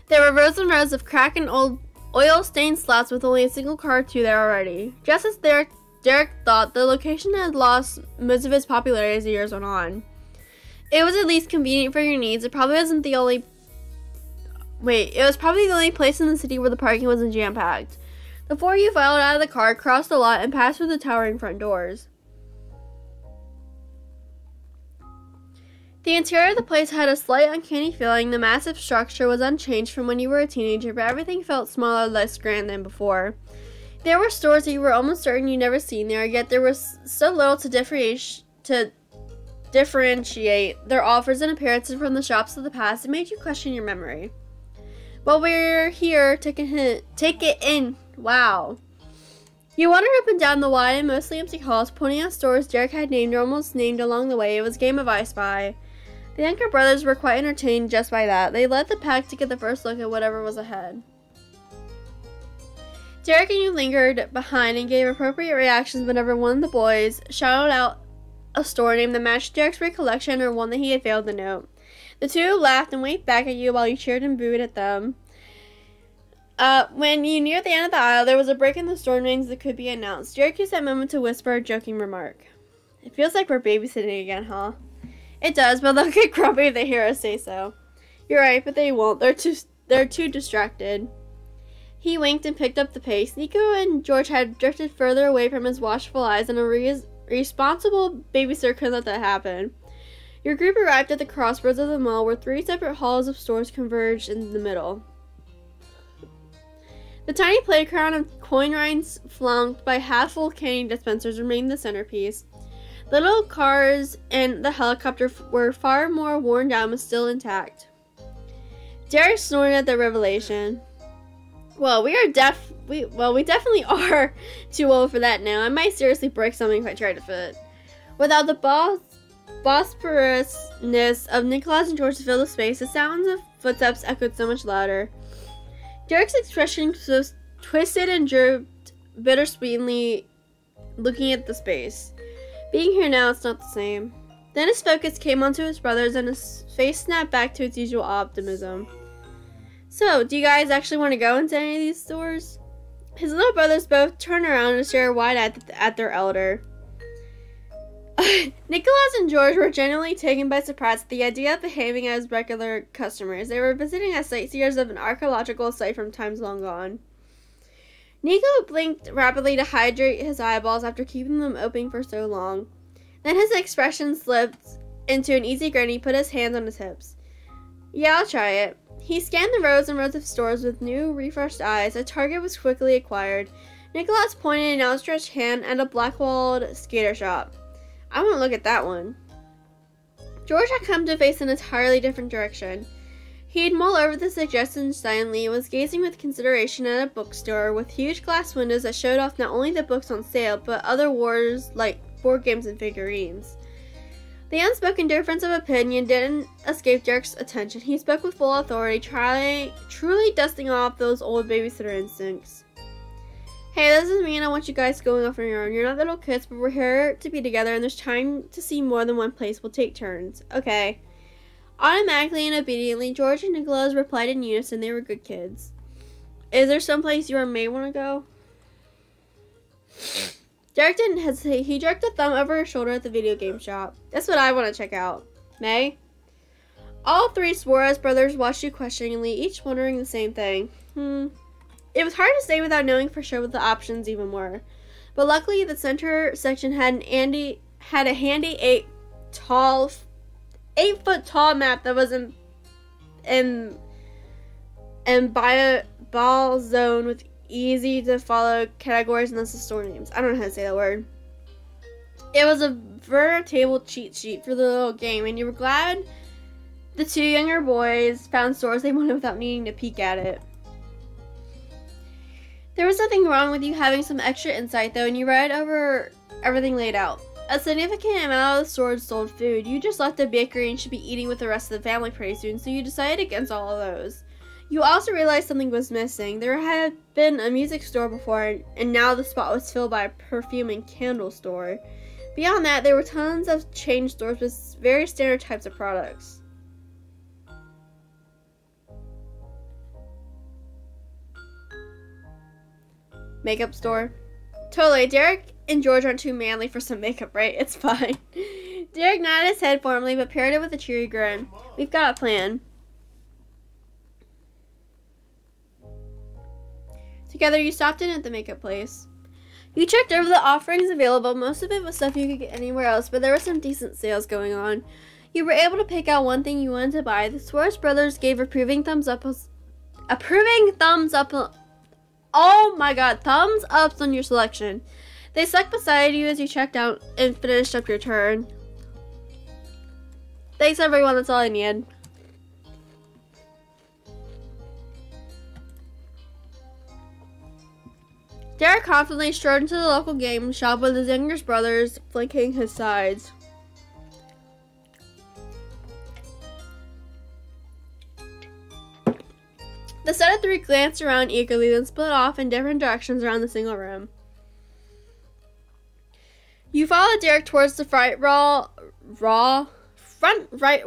There were rows and rows of cracked and old oil-stained slots with only a single car or 2 there already. Just as Derek thought, the location had lost most of its popularity as the years went on. It was at least convenient for your needs. It was probably the only place in the city where the parking wasn't jam-packed. The 4 of you filed out of the car, crossed the lot, and passed through the towering front doors. The interior of the place had a slight uncanny feeling. The massive structure was unchanged from when you were a teenager, but everything felt smaller, less grand than before. There were stores that you were almost certain you'd never seen there, yet there was so little to differentiate their offers and appearances from the shops of the past. It made you question your memory. While we're here, take it in. Wow. You wandered up and down the wide and mostly empty halls, pointing out stores Derek had named or almost named along the way. It was a game of I Spy. The younger brothers were quite entertained just by that. They led the pack to get the first look at whatever was ahead. Derek and you lingered behind and gave appropriate reactions whenever one of the boys shouted out a store name that matched Derek's recollection or one that he had failed to note. The two laughed and waved back at you while you cheered and booed at them. When you neared the end of the aisle, there was a break in the store names that could be announced. Derek used that moment to whisper a joking remark. It feels like we're babysitting again, huh? It does, but they'll get grumpy if they hear us say so. You're right, but they won't. They're too distracted. He winked and picked up the pace. Nico and George had drifted further away from his watchful eyes, and a responsible babysitter couldn't let that happen. Your group arrived at the crossroads of the mall where 3 separate halls of stores converged in the middle. The tiny playground of coin rinds flanked by half-full candy dispensers remained the centerpiece. The little cars and the helicopter were far more worn down but still intact. Derek snorted at the revelation. Well, we definitely are too old for that now. I might seriously break something if I try to fit. Without the boisterousness of Nicholas and George to fill the space, the sounds of footsteps echoed so much louder. Derek's expression was twisted and drooped bittersweetly, looking at the space. Being here now, it's not the same. Then his focus came onto his brothers and his face snapped back to its usual optimism. So, do you guys actually want to go into any of these stores? His little brothers both turned around and stared wide-eyed at their elder. Nicholas and George were genuinely taken by surprise at the idea of behaving as regular customers. They were visiting as sightseers of an archaeological site from times long gone. Nico blinked rapidly to hydrate his eyeballs after keeping them open for so long. Then his expression slipped into an easy grin and he put his hands on his hips. Yeah, I'll try it. He scanned the rows and rows of stores with new, refreshed eyes. A target was quickly acquired. Nicholas pointed an outstretched hand at a black-walled skater shop. I want to look at that one. George had come to face an entirely different direction. He'd mulled over the suggestion silently and was gazing with consideration at a bookstore with huge glass windows that showed off not only the books on sale, but other wares like board games and figurines. The unspoken difference of opinion didn't escape Derek's attention. He spoke with full authority, truly dusting off those old babysitter instincts. Hey, this is me and I want you guys going off on your own. You're not little kids, but we're here to be together and there's time to see more than one place. We'll take turns. Okay. Automatically and obediently, George and Nicholas replied in unison. They were good kids. Is there someplace you or May want to go? Derek didn't hesitate. He jerked a thumb over his shoulder at the video game shop. That's what I want to check out. May? All 3 Suarez brothers watched you questioningly, each wondering the same thing. It was hard to say without knowing for sure what the options even were. But luckily, the center section had a handy 8-foot tall map that was in ball zone with easy to follow categories and lists of store names. I don't know how to say that word. It was a veritable cheat sheet for the little game, and you were glad the 2 younger boys found stores they wanted without needing to peek at it. There was nothing wrong with you having some extra insight though, and you read over everything laid out. A significant amount of the stores sold food. You just left the bakery and should be eating with the rest of the family pretty soon, so you decided against all of those. You also realized something was missing. There had been a music store before, and now the spot was filled by a perfume and candle store. Beyond that, there were tons of chain stores with very standard types of products. Makeup store. Totally. Derek and George aren't too manly for some makeup, right? It's fine. Derek nodded his head formally, but paired it with a cheery grin. We've got a plan. Together, you stopped in at the makeup place. You checked over the offerings available. Most of it was stuff you could get anywhere else, but there were some decent sales going on. You were able to pick out one thing you wanted to buy. The Suarez brothers gave approving thumbs up. Oh my god, thumbs ups on your selection. They stuck beside you as you checked out and finished up your turn. Thanks everyone, that's all I need. Derek confidently strode into the local game shop with his younger brothers flanking his sides. The set of three glanced around eagerly, then split off in different directions around the single room. You followed Derek towards the front right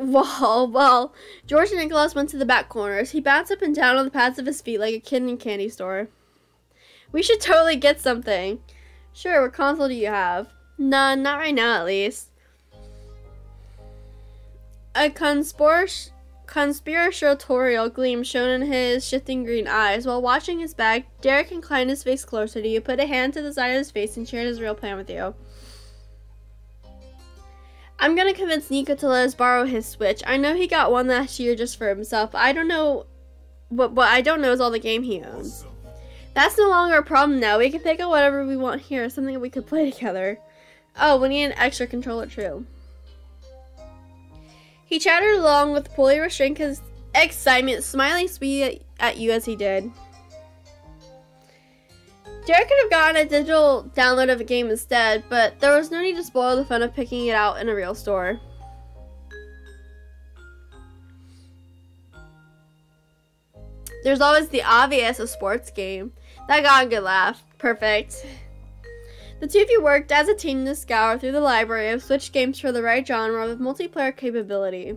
wall while George and Nicholas went to the back corners. He bounced up and down on the pads of his feet like a kid in a candy store. We should totally get something. Sure, what console do you have? None, not right now at least. A conspiratorial gleam shone in his shifting green eyes. While watching his bag, Derek inclined his face closer to you, put a hand to the side of his face, and shared his real plan with you. I'm gonna convince Nico to let us borrow his Switch. I know he got one last year just for himself. I don't know what I don't know is all the game he owns. That's no longer a problem now. We can pick up whatever we want here, something that we could play together. Oh, we need an extra controller too. He chattered along with poorly restrained excitement, smiling sweetly at you as he did. Derek could have gotten a digital download of a game instead, but there was no need to spoil the fun of picking it out in a real store. There's always the obvious, a sports game. That got a good laugh. Perfect. The two of you worked as a team to scour through the library of Switch games for the right genre with multiplayer capability.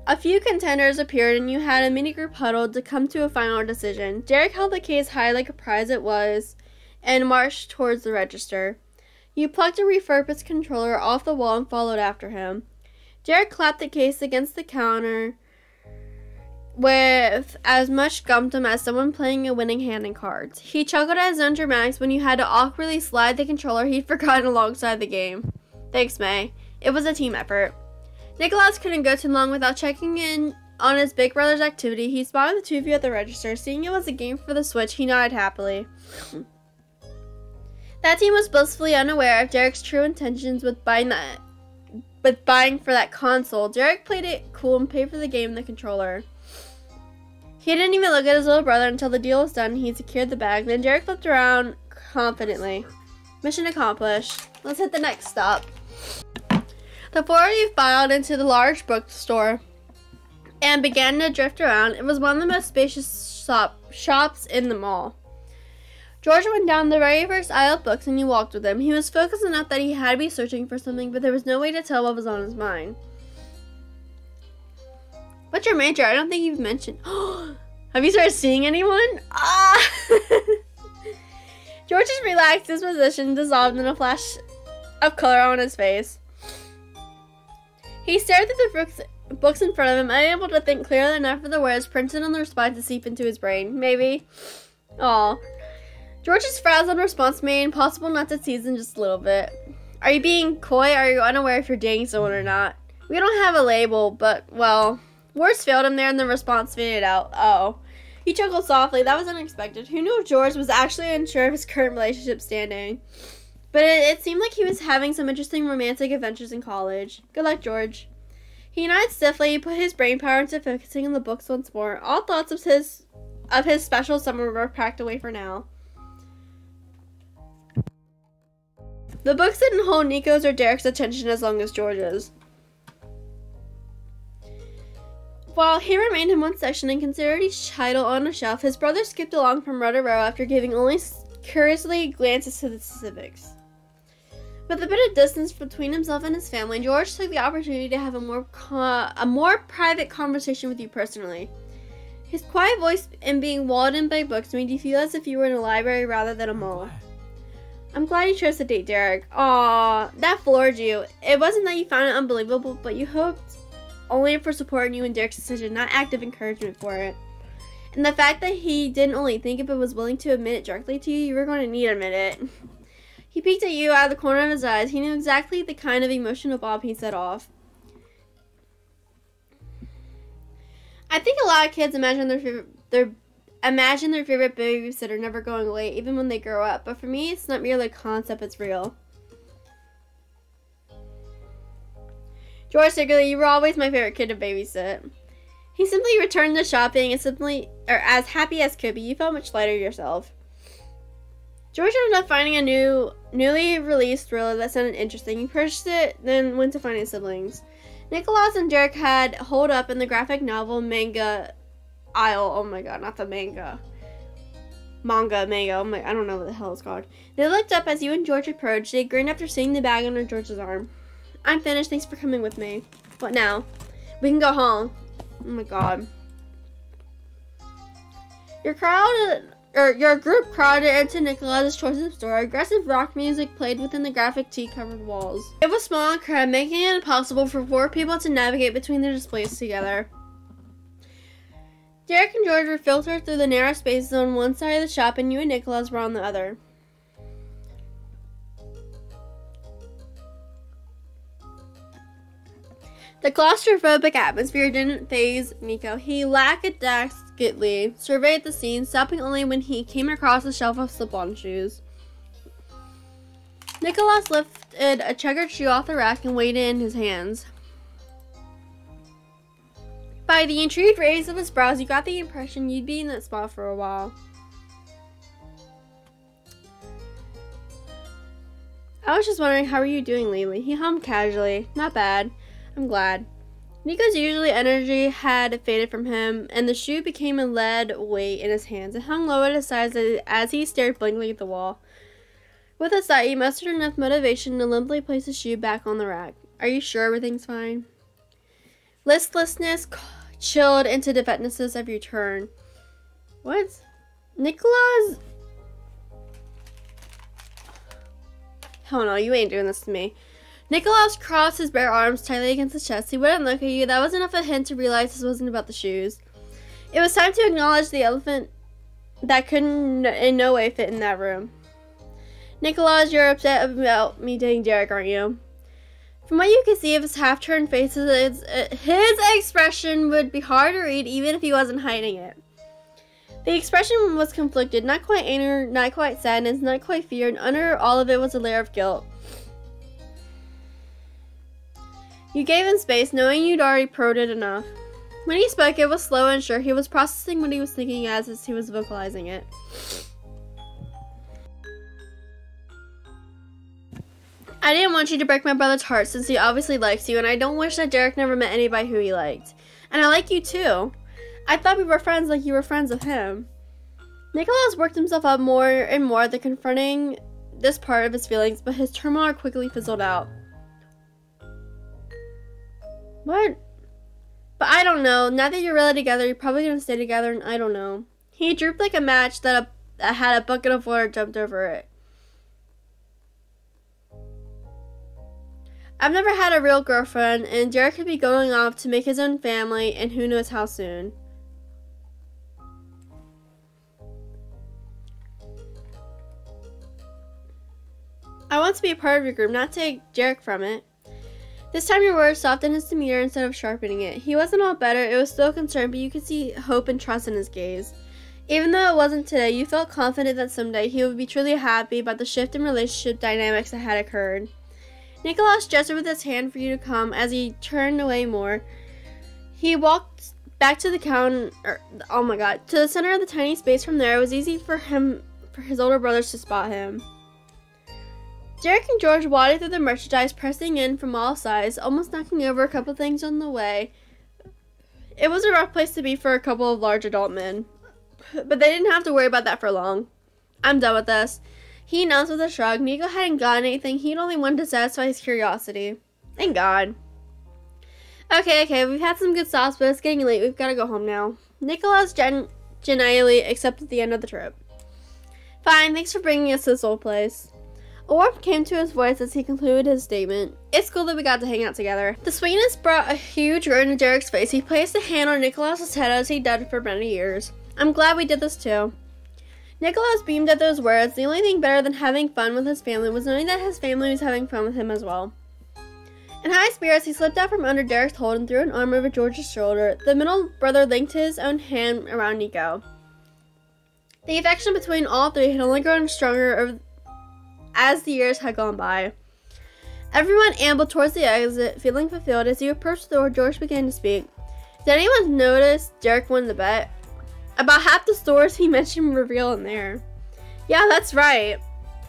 A few contenders appeared and you had a mini-group huddled to come to a final decision. Derek held the case high like a prize it was and marched towards the register. You plucked a refurbished controller off the wall and followed after him. Derek clapped the case against the counter with as much gumptum as someone playing a winning hand in cards. He chuckled at his own dramatics when you had to awkwardly slide the controller he'd forgotten alongside the game. Thanks, May. It was a team effort. Nicholas couldn't go too long without checking in on his big brother's activity. He spotted the two of you at the register. Seeing it was a game for the Switch, he nodded happily. That team was blissfully unaware of Derek's true intentions with buying for that console. Derek played it cool and paid for the game and the controller. He didn't even look at his little brother until the deal was done and he secured the bag. Then Derek flipped around confidently. Mission accomplished. Let's hit the next stop. The four of you filed into the large bookstore and began to drift around. It was one of the most spacious shops in the mall. George went down the very first aisle of books and you walked with him. He was focused enough that he had to be searching for something, but there was no way to tell what was on his mind. What's your major? I don't think you've mentioned. Have you started seeing anyone? Ah! George's relaxed disposition dissolved in a flash of color on his face. He stared at the books in front of him, unable to think clearly enough for the words printed on the response to seep into his brain. Maybe. Aw. George's frazzled response made it impossible not to tease him just a little bit. Are you being coy? Are you unaware if you're dating someone or not? We don't have a label, but, well... Words failed him there and the response faded out. Oh. He chuckled softly. That was unexpected. Who knew George was actually unsure of his current relationship standing? But it seemed like he was having some interesting romantic adventures in college. Good luck, George. He nodded stiffly. He put his brain power into focusing on the books once more. All thoughts of his special summer were packed away for now. The books didn't hold Nico's or Derek's attention as long as George's. While he remained in one section and considered each title on a shelf, his brother skipped along from row to row after giving only curiously glances to the specifics. With a bit of distance between himself and his family, George took the opportunity to have a more private conversation with you personally. His quiet voice and being walled in by books made you feel as if you were in a library rather than a mall. I'm glad you chose to date Derek. Aww, that floored you. It wasn't that you found it unbelievable, but you hoped only for support in you and Derek's decision, not active encouragement for it. And the fact that he didn't only think it but was willing to admit it directly to you, you were going to need to admit it. He peeked at you out of the corner of his eyes. He knew exactly the kind of emotional bob he set off. I think a lot of kids imagine their favorite babysitter never going away, even when they grow up. But for me, it's not merely a concept, it's real. George Sigley, you were always my favorite kid to babysit. He simply returned to shopping and as happy as could be. You felt much lighter yourself. George ended up finding a newly released thriller that sounded interesting. He purchased it, then went to find his siblings. Nicholas and Derek had holed up in the graphic novel manga aisle. Oh my god, not the manga. Manga. Oh my, I don't know what the hell it's called. They looked up as you and George approached. They grinned after seeing the bag under George's arm. I'm finished. Thanks for coming with me. What now? We can go home. Oh my god. Your group crowded into Nicholas's choice store. Aggressive rock music played within the graphic tee-covered walls. It was small and crowded, making it impossible for 4 people to navigate between the displays together. Derek and George were filtered through the narrow spaces on one side of the shop, and you and Nicholas were on the other. The claustrophobic atmosphere didn't faze Nico. He lackadaisically surveyed the scene, stopping only when he came across a shelf of slip-on shoes. Nicholas lifted a checkered shoe off the rack and weighed it in his hands. By the intrigued raise of his brows, you got the impression you'd be in that spot for a while. I was just wondering, how are you doing lately? He hummed casually. Not bad. I'm glad. Nico's usually energy had faded from him, and the shoe became a lead weight in his hands. It hung low at his sides as he stared blankly at the wall. With a sigh, he mustered enough motivation to limply place his shoe back on the rack. Are you sure everything's fine? Listlessness chilled into defensiveness of your turn. What? Nicholas? Hell no, you ain't doing this to me. Nicholas crossed his bare arms tightly against his chest. He wouldn't look at you. That was enough of a hint to realize this wasn't about the shoes. It was time to acknowledge the elephant that couldn't in no way fit in that room. Nicholas, you're upset about me dating Derek, aren't you? From what you could see of his half-turned face, his expression would be hard to read even if he wasn't hiding it. The expression was conflicted, not quite anger, not quite sadness, not quite fear, and under all of it was a layer of guilt. You gave him space, knowing you'd already probed it enough. When he spoke, it was slow and sure. He was processing what he was thinking as he was vocalizing it. I didn't want you to break my brother's heart since he obviously likes you, and I don't wish that Derek never met anybody who he liked. And I like you too. I thought we were friends like you were friends of him. Nicholas worked himself up more and more at confronting this part of his feelings, but his turmoil quickly fizzled out. What? But I don't know. Now that you're really together, you're probably going to stay together, and I don't know. He drooped like a match that had a bucket of water dumped over it. I've never had a real girlfriend, and Derek could be going off to make his own family, and who knows how soon. I want to be a part of your group, not take Derek from it. This time your words softened his demeanor instead of sharpening it. He wasn't all better, it was still concerned, but you could see hope and trust in his gaze. Even though it wasn't today, you felt confident that someday he would be truly happy about the shift in relationship dynamics that had occurred. Nicholas gestured with his hand for you to come as he turned away more. He walked back to the counter, to the center of the tiny space. From there, it was easy for his older brothers to spot him. Derek and George waded through the merchandise, pressing in from all sides, almost knocking over a couple things on the way. It was a rough place to be for a couple of large adult men, but they didn't have to worry about that for long. I'm done with this, he announced with a shrug. Nico hadn't gotten anything. He'd only wanted to satisfy his curiosity. Thank God. Okay, we've had some good stops, but it's getting late. We've got to go home now. Nicholas genially accepted the end of the trip. Fine, thanks for bringing us to this old place. A warmth came to his voice as he concluded his statement. It's cool that we got to hang out together. The sweetness brought a huge grin to Derek's face. He placed a hand on Nicholas's head as he'd done for many years. I'm glad we did this too. Nicholas beamed at those words. The only thing better than having fun with his family was knowing that his family was having fun with him as well. In high spirits, he slipped out from under Derek's hold and threw an arm over George's shoulder. The middle brother linked his own hand around Nico. The affection between all three had only grown stronger as the years had gone by. Everyone ambled towards the exit, feeling fulfilled. As you approached the door, George began to speak. Did anyone notice Derek won the bet? About half the stores he mentioned were real in there. Yeah, that's right.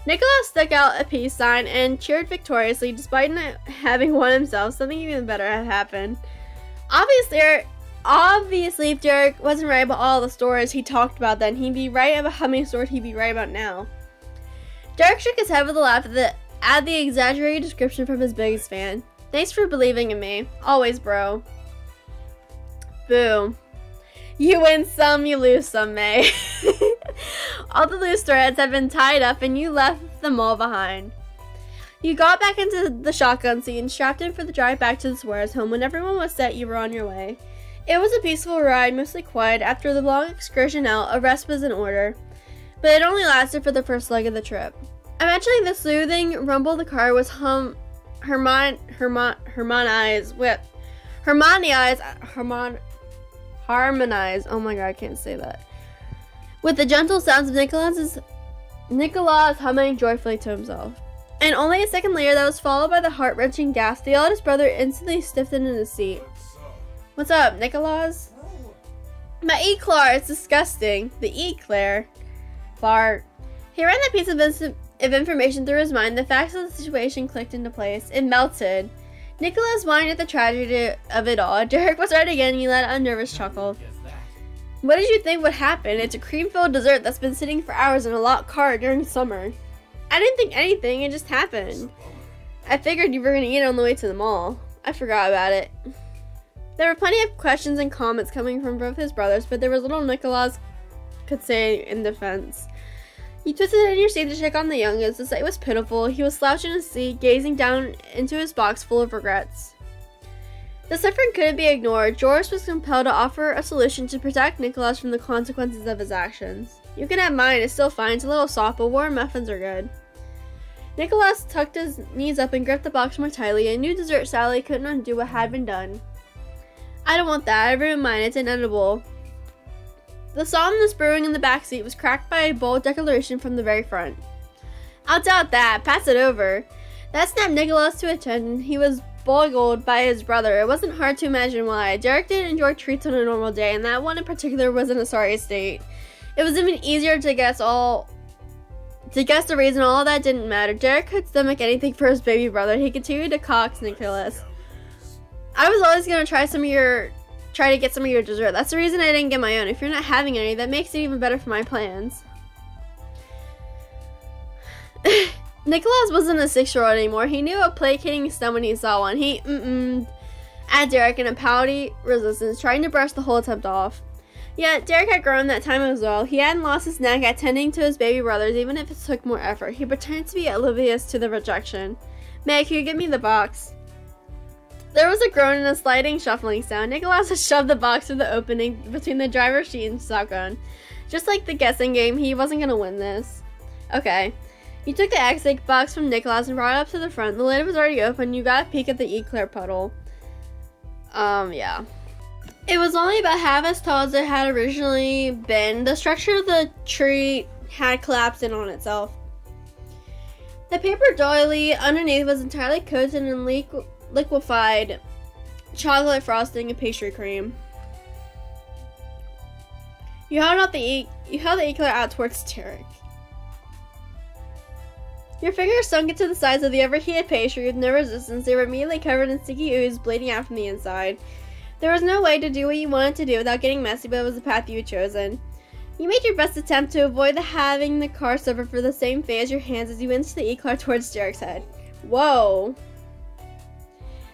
Nicholas stuck out a peace sign and cheered victoriously despite not having one himself. Something even better had happened. Obviously, if Derek wasn't right about all the stories he talked about then, he'd be right about how many stories he'd be right about now. Derek shook his head with a laugh at the exaggerated description from his biggest fan. Thanks for believing in me. Always, bro. Boo. You win some, you lose some, May. All the loose threads have been tied up and you left them all behind. You got back into the shotgun seat and strapped in for the drive back to the Swears home. When everyone was set, you were on your way. It was a peaceful ride, mostly quiet. After the long excursion out, a rest was in order. But it only lasted for the first leg of the trip. Eventually, the soothing rumble of the car was harmonized with oh my god, I can't say that. With the gentle sounds of Nicholas humming joyfully to himself. And only a second later, that was followed by the heart-wrenching gasp. The eldest brother instantly stiffened in his seat. What's up, Nicholas? My 𝐸𝐬𝐬, it's disgusting. The 𝐸𝐬𝐬. Fart. He ran that piece of information through his mind. The facts of the situation clicked into place. It melted. Nicholas whined at the tragedy of it all. Derek was right again and he let out a nervous chuckle. What did you think would happen? It's a cream-filled dessert that's been sitting for hours in a locked car during summer. I didn't think anything, it just happened. I figured you were going to eat it on the way to the mall. I forgot about it. There were plenty of questions and comments coming from both his brothers, but there was little Nicholas could say in defense. You twisted in your seat to check on the youngest. The sight was pitiful. He was slouched in his seat, gazing down into his box full of regrets. The suffering couldn't be ignored. George was compelled to offer a solution to protect Nicholas from the consequences of his actions. You can have mine, it's still fine. It's a little soft, but warm muffins are good. Nicholas tucked his knees up and gripped the box more tightly. A new dessert sadly couldn't undo what had been done. I don't want that. I ruined mine. It's inedible. The solemnness brewing in the back seat was cracked by a bold declaration from the very front. I'll doubt that. Pass it over. That snapped Nicholas to attention. He was boggled by his brother. It wasn't hard to imagine why. Derek didn't enjoy treats on a normal day, and that one in particular was in a sorry state. It was even easier to guess the reason all of that didn't matter. Derek could stomach anything for his baby brother. He continued to coax Nicholas. I was always gonna try to get some of your dessert. That's the reason I didn't get my own. If you're not having any, that makes it even better for my plans. Nicholas wasn't a 6-year-old anymore. He knew a placating stun when he saw one. He at Derek in a pouty resistance, trying to brush the whole attempt off. Yet Derek had grown that time as well. He hadn't lost his neck at tending to his baby brothers, even if it took more effort. He pretended to be oblivious to the rejection. May, can you give me the box? There was a groan and a sliding, shuffling sound. Nicholas had shoved the box through the opening between the driver's seat and shotgun. Just like the guessing game, he wasn't going to win this. Okay. You took the exit box from Nicholas and brought it up to the front. The lid was already open. You got a peek at the 𝐸𝐬𝐬 puddle. Yeah. It was only about half as tall as it had originally been. The structure of the tree had collapsed in on itself. The paper doily underneath was entirely coated in liquefied chocolate frosting and pastry cream. You held the 𝐸𝐬𝐬 out towards Derek. Your fingers sunk into the sides of the overheated pastry with no resistance. They were immediately covered in sticky ooze bleeding out from the inside. There was no way to do what you wanted to do without getting messy, but it was the path you had chosen. You made your best attempt to avoid having the car suffer for the same fate as your hands as you inched the 𝐸𝐬𝐬 towards Derek's head. Whoa.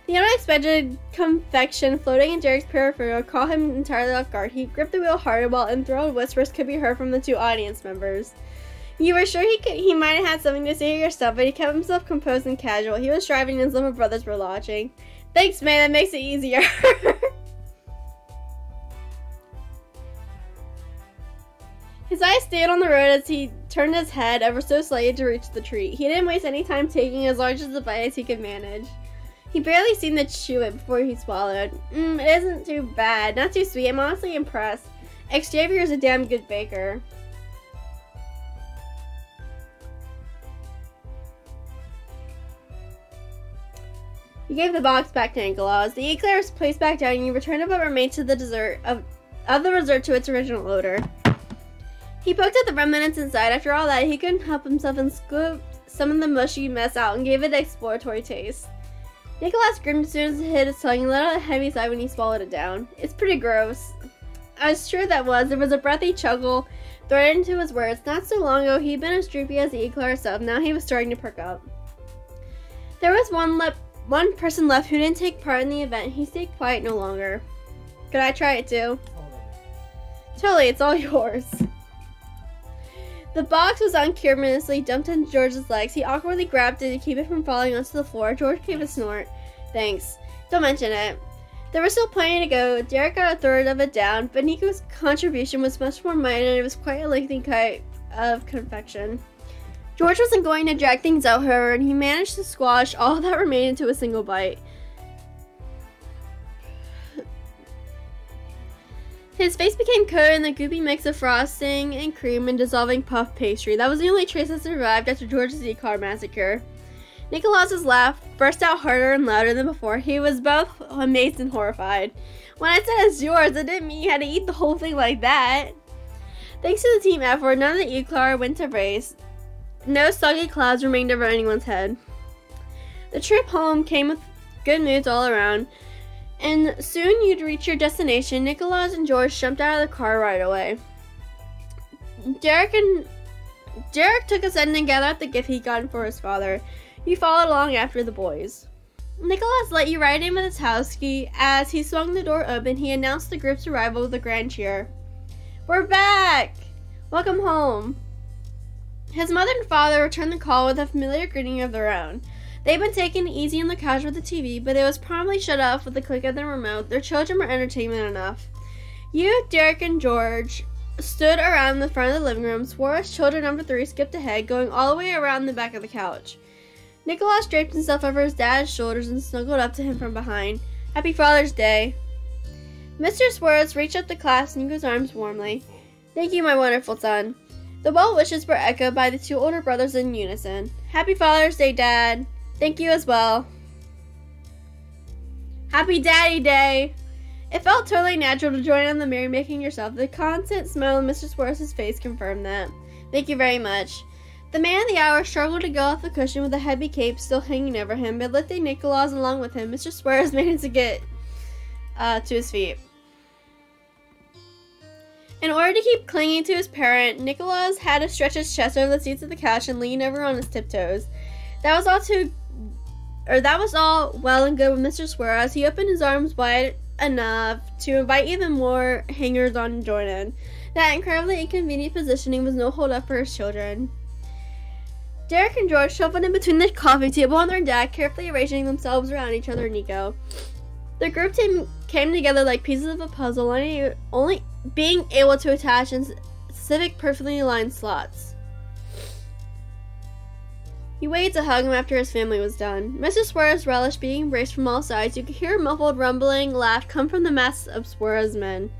The unexpected confection floating in Derek's peripheral caught him entirely off guard. He gripped the wheel harder while enthralled whispers could be heard from the two audience members. You were sure he might have had something to say yourself, but he kept himself composed and casual. He was driving and his little brothers were watching. Thanks, man. That makes it easier. His eyes stayed on the road as he turned his head ever so slightly to reach the treat. He didn't waste any time taking as large as a bite as he could manage. He barely seemed to chew it before he swallowed. It isn't too bad. Not too sweet. I'm honestly impressed. Xavier's a damn good baker. You gave the box back to Nicholas. The 𝐸𝐬𝐬 was placed back down and you returned what remained to the dessert of the dessert to its original odor. He poked at the remnants inside. After all that, he couldn't help himself and scooped some of the mushy mess out and gave it an exploratory taste. Nicholas grinned as soon as it hit his tongue and let out a heavy sigh when he swallowed it down. It's pretty gross. As true that was, there was a breathy chuckle threaded into his words. Not so long ago, he'd been as droopy as the 𝐸𝐬𝐬 herself. Now he was starting to perk up. There was one person left who didn't take part in the event. He stayed quiet no longer. Could I try it too? Totally, it's all yours. The box was unceremoniously dumped into George's legs. He awkwardly grabbed it to keep it from falling onto the floor. George gave a snort. Thanks. Don't mention it. There was still plenty to go. Derek got a third of it down, but Nico's contribution was much more minor and it was quite a lengthy cut of confection. George wasn't going to drag things out, however, and he managed to squash all that remained into a single bite. His face became coated in the goopy mix of frosting and cream and dissolving puff pastry. That was the only trace that survived after George's 𝐸𝐬𝐬 massacre. Nicholas's laugh burst out harder and louder than before. He was both amazed and horrified. When I said it's yours, I didn't mean you had to eat the whole thing like that. Thanks to the team effort, none of the 𝐸𝐬𝐬 went to waste. No soggy clouds remained over anyone's head. The trip home came with good moods all around. And soon you'd reach your destination. Nicholas and George jumped out of the car right away. Derek took his end and gathered up the gift he'd gotten for his father. He followed along after the boys. Nicholas let you ride in with his house key. As he swung the door open, he announced the group's arrival with a grand cheer. We're back! Welcome home. His mother and father returned the call with a familiar greeting of their own. They'd been taking it easy on the couch with the TV, but it was promptly shut off with a click of the remote. Their children were entertainment enough. You, Derek, and George stood around the front of the living room. Suarez, children number 3, skipped ahead, going all the way around the back of the couch. Nicholas draped himself over his dad's shoulders and snuggled up to him from behind. Happy Father's Day. Mr. Suarez reached up to clasp Nico's arms warmly. Thank you, my wonderful son. The well wishes were echoed by the 2 older brothers in unison. Happy Father's Day, Dad. Thank you as well. Happy Daddy Day! It felt totally natural to join in the merrymaking yourself. The constant smile on Mr. Suarez's face confirmed that. Thank you very much. The man of the hour struggled to go off the cushion with a heavy cape still hanging over him, but lifting Nicholas along with him, Mr. Suarez managed to get to his feet. In order to keep clinging to his parent, Nicholas had to stretch his chest over the seats of the couch and lean over on his tiptoes. That was all well and good with Mr. Suarez. He opened his arms wide enough to invite even more hangers-on to join in. That incredibly inconvenient positioning was no hold-up for his children. Derek and George shuffled in between the coffee table and their dad, carefully arranging themselves around each other and Nico. The group team came together like pieces of a puzzle, only being able to attach in specific perfectly aligned slots. He waited to hug him after his family was done. Mr. Suarez relished being embraced from all sides. You could hear a muffled, rumbling laugh come from the mass of Suarez men.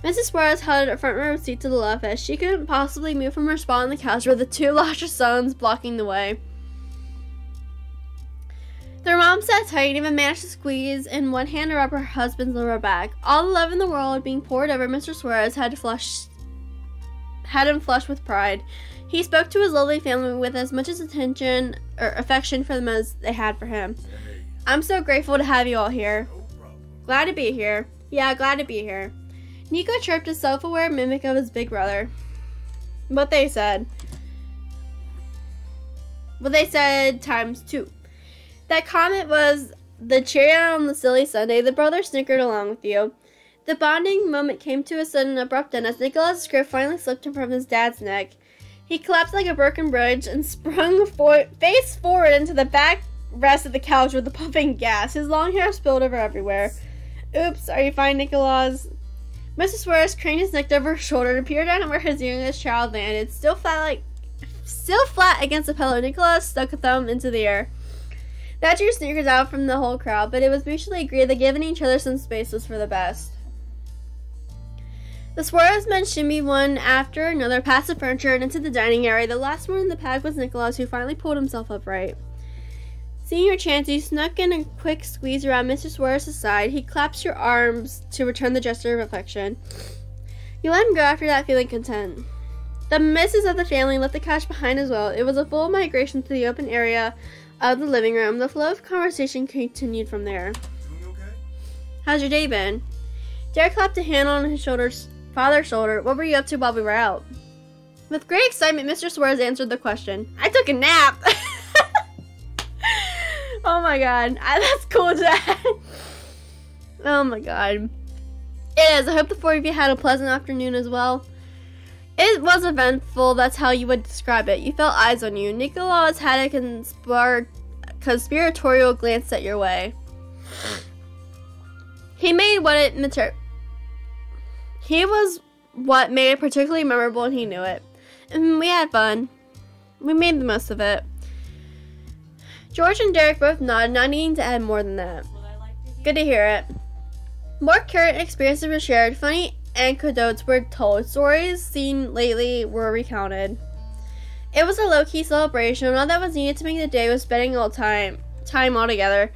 Mrs. Suarez held a front row seat to the left as she couldn't possibly move from her spot on the couch with the 2 larger sons blocking the way. Their mom sat tight and even managed to squeeze in one hand around her husband's lower back. All the love in the world being poured over Mr. Suarez had him flush with pride. He spoke to his lovely family with as much attention or affection for them as they had for him. I'm so grateful to have you all here. Glad to be here. Yeah, glad to be here. Nico chirped a self-aware mimic of his big brother. What they said times 2. That comment was the cherry on the silly Sunday. The brother snickered along with you. The bonding moment came to a sudden abrupt end as Nicholas' grip finally slipped him from his dad's neck. He collapsed like a broken bridge and sprung face forward into the back rest of the couch with the puffing gas. His long hair spilled over everywhere. Oops, are you fine, Nicholas? Mr. Suarez craned his neck over his shoulder to peer down at where his youngest child landed. Still flat against the pillow, Nicholas stuck a thumb into the air. That drew sneakers out from the whole crowd, but it was mutually agreed that giving each other some space was for the best. The Suarez men shimmied one after another past the furniture and into the dining area. The last one in the pack was Nicholas, who finally pulled himself upright. Seeing your chance, you snuck in a quick squeeze around Mr. Suarez's side. He clasped your arms to return the gesture of affection. You let him go after that, feeling content. The missus of the family left the couch behind as well. It was a full migration to the open area of the living room. The flow of conversation continued from there. Doing okay? How's your day been? Derek clapped a hand on his father's shoulder. What were you up to while we were out? With great excitement, Mr. Swears answered the question. I took a nap. Oh my god. That's cool, Dad. Oh my god. It is. I hope the four of you had a pleasant afternoon as well. It was eventful. That's how you would describe it. You felt eyes on you. Nicholas had a conspiratorial glance at your way. He was what made it particularly memorable, and he knew it. And we had fun. We made the most of it. George and Derek both nodded, not needing to add more than that. Good to hear it. More current experiences were shared. Funny anecdotes were told. Stories seen lately were recounted. It was a low-key celebration, and all that was needed to make the day was spending all time all together.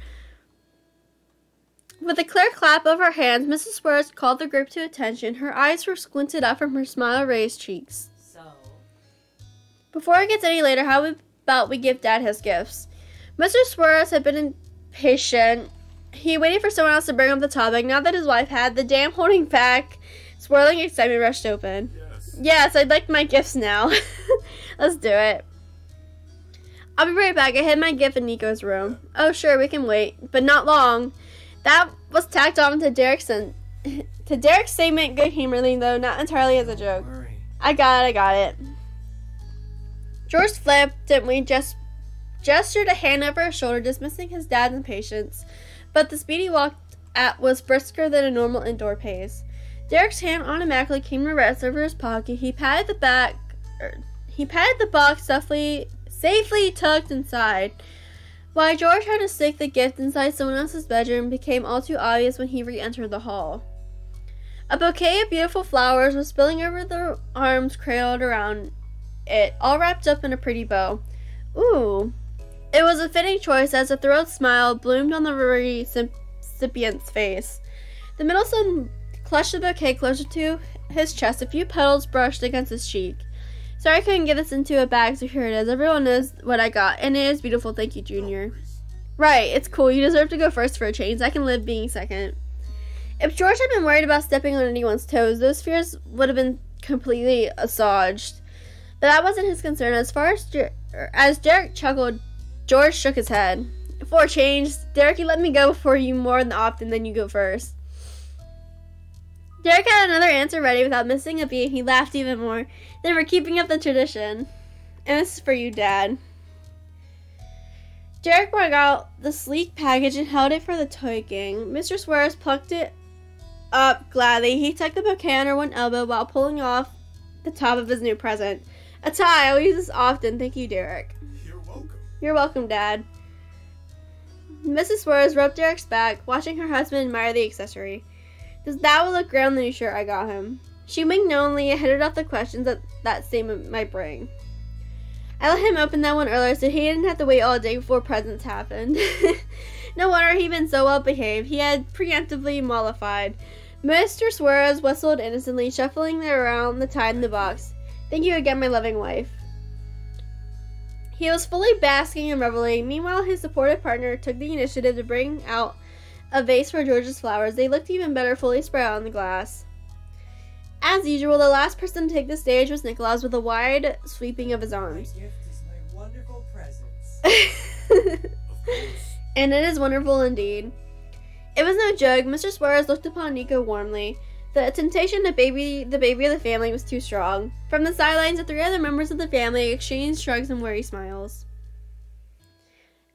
With a clear clap of her hands, Mrs. Swears called the group to attention. Her eyes were squinted up from her smile-raised cheeks. So, Before it gets any later, how about we give Dad his gifts? Mr. Swears had been impatient. He waited for someone else to bring up the topic. Now that his wife had, the dam holding back, swirling excitement rushed open. Yes, I'd like my gifts now. Let's do it. I'll be right back. I hid my gift in Nico's room. Oh, sure, we can wait, but not long. That was tacked on to Derek's statement good-humoredly, though not entirely as a joke. Don't worry. I got it. George flippantly gestured a hand over his shoulder, dismissing his dad's impatience, but the speed he walked at was brisker than a normal indoor pace. Derek's hand automatically came to rest over his pocket. He patted the box safely tucked inside. Why George had to stick the gift inside someone else's bedroom became all too obvious when he re-entered the hall. A bouquet of beautiful flowers was spilling over the arms cradled around it, all wrapped up in a pretty bow. Ooh. It was a fitting choice as a thrilled smile bloomed on the recipient's face. The middle son clutched the bouquet closer to his chest. A few petals brushed against his cheek. Sorry I couldn't get this into a bag, so here it is. Everyone knows what I got, and it is beautiful. Thank you, Junior. Right, it's cool. You deserve to go first for a change. I can live being second. If George had been worried about stepping on anyone's toes, those fears would have been completely assuaged. But that wasn't his concern. As Derek chuckled, George shook his head. For a change, Derek, you let me go before you more than often than you go first. Derek had another answer ready without missing a beat. He laughed even more. They were keeping up the tradition. And this is for you, Dad. Derek brought out the sleek package and held it for the toy gang. Mr. Swears plucked it up gladly. He tucked the bouquet under one elbow while pulling off the top of his new present. A tie. I'll use this often. Thank you, Derek. You're welcome. You're welcome, Dad. Mrs. Swears rubbed Derek's back, watching her husband admire the accessory. That would look great on the new shirt I got him. She winked knowingly and headed off the questions that statement might bring. I let him open that one earlier so he didn't have to wait all day before presents happened. No wonder he'd been so well behaved. He had preemptively mollified. Mr. Suarez whistled innocently, shuffling around the tie in the box. Thank you again, my loving wife. He was fully basking and reveling. Meanwhile, his supportive partner took the initiative to bring out a vase for George's flowers. They looked even better fully spread out on the glass. As usual, the last person to take the stage was Nicholas with a wide sweeping of his arms. my gift is my wonderful presence. And it is wonderful indeed. It was no joke. Mr. Suarez looked upon Nico warmly. The temptation to baby the baby of the family was too strong. From the sidelines, the three other members of the family exchanged shrugs and weary smiles.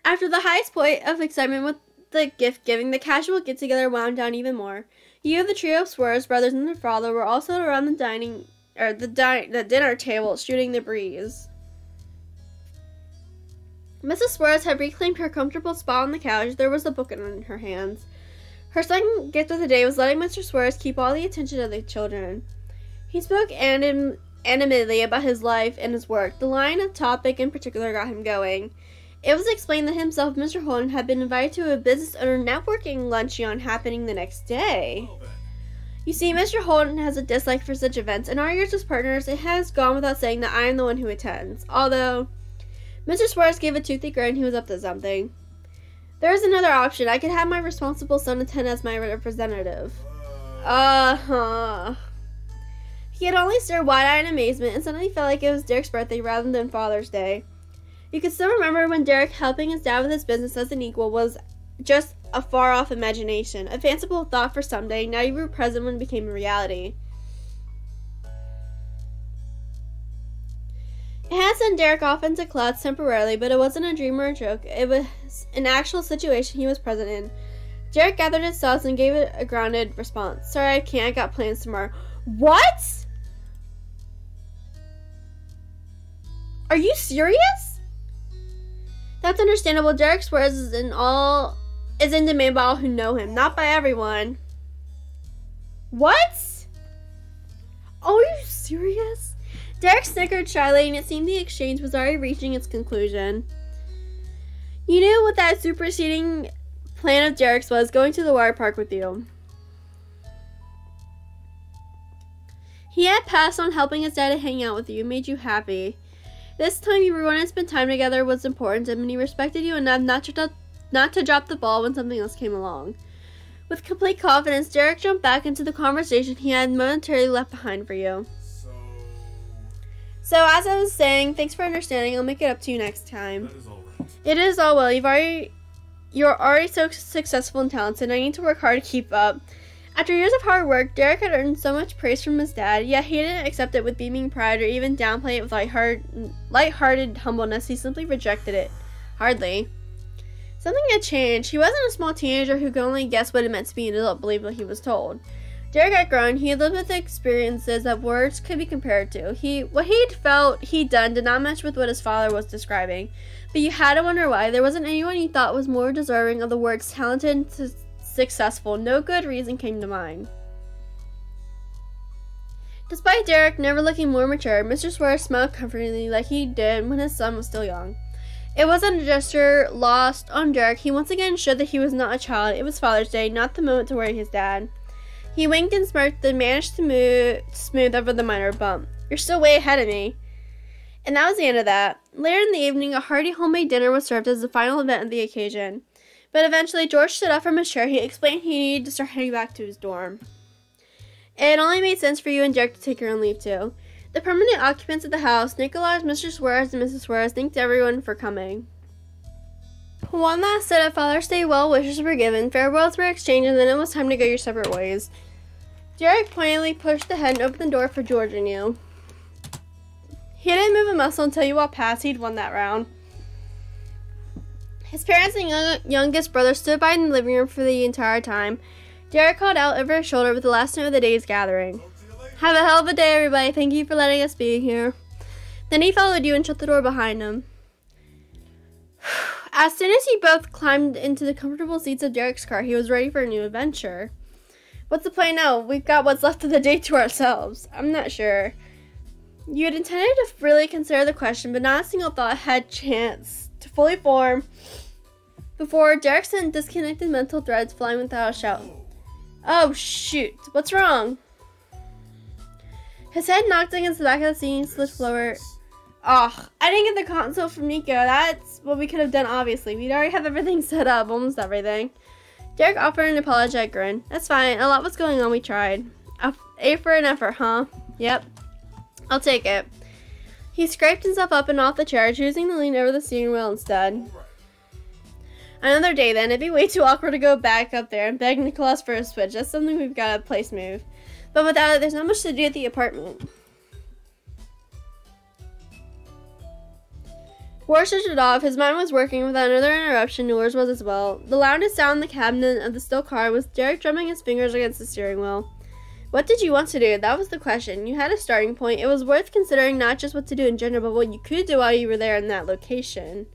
After the highest point of excitement with the gift-giving, the casual get-together wound down even more. You, the trio of Suarez brothers and their father, were also around the dinner table, shooting the breeze. Mrs. Suarez had reclaimed her comfortable spot on the couch. There was a book in her hands. Her second gift of the day was letting Mr. Suarez keep all the attention of the children. He spoke animatedly about his life and his work. The line of topic in particular got him going. It was explained that himself and Mr. Holden had been invited to a business owner networking luncheon happening the next day. Well then. You see, Mr. Holden has a dislike for such events. In our years as partners, it has gone without saying that I am the one who attends. Although, Mr. Suarez gave a toothy grin, he was up to something. There is another option. I could have my responsible son attend as my representative. He had only stared wide-eyed in amazement and suddenly felt like it was Derek's birthday rather than Father's Day. You could still remember when Derek helping his dad with his business as an equal was just a far-off imagination, a fanciful thought for someday. Now you were present when it became a reality. It had sent Derek off into clouds temporarily, but it wasn't a dream or a joke. It was an actual situation he was present in. Derek gathered his thoughts and gave it a grounded response. Sorry, I can't. I got plans tomorrow. What? Are you serious? That's understandable. Derek Suarez is in demand by all who know him, not by everyone. What? Oh, are you serious? Derek snickered shyly, and it seemed the exchange was already reaching its conclusion. You knew what that superseding plan of Derek's was, going to the water park with you. He had passed on helping his dad to hang out with you, made you happy. This time you were going to spend time together was important to him, and he respected you enough not to drop the ball when something else came along. With complete confidence, Derek jumped back into the conversation he had momentarily left behind for you. So as I was saying, thanks for understanding. I'll make it up to you next time. That is all right. It is all well. You're already so successful and talented. I need to work hard to keep up. After years of hard work, Derek had earned so much praise from his dad, yet he didn't accept it with beaming pride or even downplay it with light-hearted humbleness. He simply rejected it. Hardly. Something had changed. He wasn't a small teenager who could only guess what it meant to be an adult, believe what he was told. Derek had grown. He had lived with experiences that words could be compared to. What he'd felt he'd done did not match with what his father was describing. But you had to wonder why. There wasn't anyone you thought was more deserving of the words talented and successful. No good reason came to mind. Despite Derek never looking more mature, Mr. Suarez smiled comfortingly like he did when his son was still young. It wasn't a gesture lost on Derek. He once again showed that he was not a child. It was Father's Day, not the moment to worry his dad. He winked and smirked, then managed to smooth over the minor bump. You're still way ahead of me. And that was the end of that. Later in the evening, a hearty homemade dinner was served as the final event of the occasion. But eventually, George stood up from his chair. He explained he needed to start heading back to his dorm. It only made sense for you and Derek to take your own leave, too. The permanent occupants of the house, Nicholas, Mr. Suarez, and Mrs. Suarez, thanked everyone for coming. One last set of Father's Day well wishes were given, farewells were exchanged, and then it was time to go your separate ways. Derek pointedly pushed ahead and opened the door for George and you. He didn't move a muscle until you walked past. He'd won that round. His parents and youngest brother stood by in the living room for the entire time. Derek called out over his shoulder with the last note of the day's gathering. Have a hell of a day, everybody. Thank you for letting us be here. Then he followed you and shut the door behind him. As soon as you both climbed into the comfortable seats of Derek's car, he was ready for a new adventure. What's the plan now? We've got what's left of the day to ourselves. I'm not sure. You had intended to really consider the question, but not a single thought had chance to fully form before Derek sent disconnected mental threads flying without a shout. Oh, shoot. What's wrong? His head knocked against the back of the seat and slid forward. Oh, I didn't get the console from Nico. That's what we could have done, obviously. We'd already have everything set up, almost everything. Derek offered an apologetic grin. That's fine. A lot was going on. We tried. A for an effort, huh? Yep. I'll take it. He scraped himself up and off the chair, choosing to lean over the steering wheel instead. Another day, then. It'd be way too awkward to go back up there and beg Nicholas for a switch. That's something we've got to place move. But without it, there's not much to do at the apartment. Ward switched it off. His mind was working without another interruption. Yours was as well. The loudest sound in the cabinet of the still car was Derek drumming his fingers against the steering wheel. What did you want to do? That was the question. You had a starting point. It was worth considering not just what to do in general, but what you could do while you were there in that location.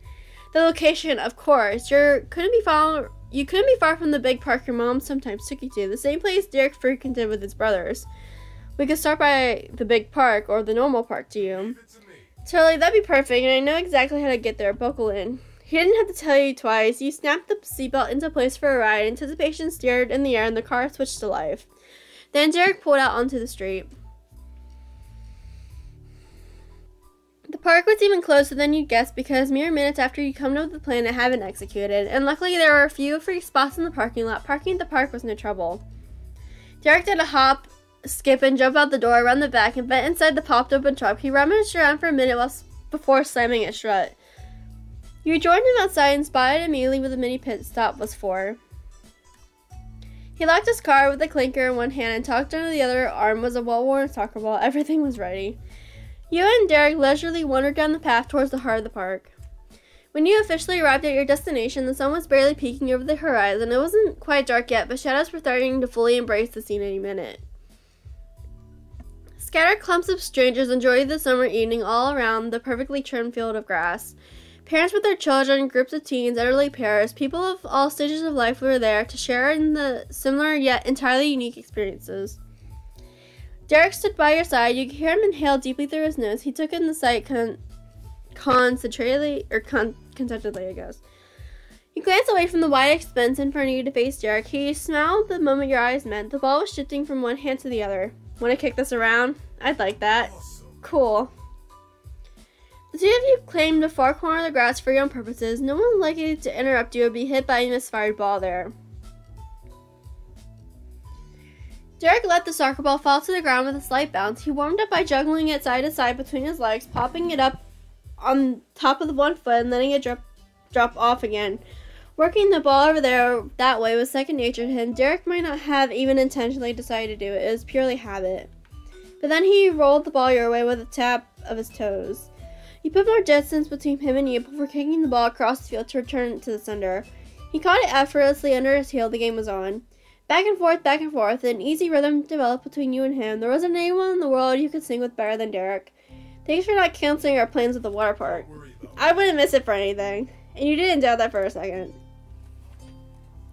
The location, of course. You couldn't be far from the big park your mom sometimes took you to. The same place Derek frequented with his brothers. We could start by the big park or the normal park to you. Totally, that'd be perfect, and I know exactly how to get there. Buckle in. He didn't have to tell you twice. You snapped the seatbelt into place for a ride. Anticipation steered in the air, and the car switched to life. Then Derek pulled out onto the street. The park was even closer than you'd guessed because mere minutes after you come up with the plan, it had been executed, and luckily there were a few free spots in the parking lot. Parking at the park was no trouble. Derek did a hop, skip, and jump out the door, around the back, and went inside the popped-open truck. He rummaged around for a minute before slamming it shut. You joined him outside and spotted immediately where the mini pit stop was for. He locked his car with a clinker in one hand and tucked under the other arm was a well-worn soccer ball. Everything was ready. You and Derek leisurely wandered down the path towards the heart of the park. When you officially arrived at your destination, the sun was barely peeking over the horizon. It wasn't quite dark yet, but shadows were starting to fully embrace the scene any minute. Scattered clumps of strangers enjoyed the summer evening all around the perfectly trimmed field of grass. Parents with their children, groups of teens, elderly pairs, people of all stages of life were there to share in the similar yet entirely unique experiences. Derek stood by your side. You could hear him inhale deeply through his nose. He took in the sight contentedly, I guess. You glanced away from the wide expanse in front of you to face Derek. He smiled the moment your eyes met. The ball was shifting from one hand to the other. Want to kick this around? I'd like that. Cool. The two of you claimed a far corner of the grass for your own purposes. No one likely to interrupt you or be hit by a misfired ball there. Derek let the soccer ball fall to the ground with a slight bounce. He warmed up by juggling it side to side between his legs, popping it up on top of the one foot and letting it drop off again. Working the ball over there that way was second nature to him. Derek might not have even intentionally decided to do it. It was purely habit. But then he rolled the ball your way with a tap of his toes. You put more distance between him and you before kicking the ball across the field to return it to the sender. He caught it effortlessly under his heel. The game was on. Back and forth, an easy rhythm developed between you and him. There wasn't anyone in the world you could sing with better than Derek. Thanks for not canceling our plans with the water park. I wouldn't miss it for anything. And you didn't doubt that for a second.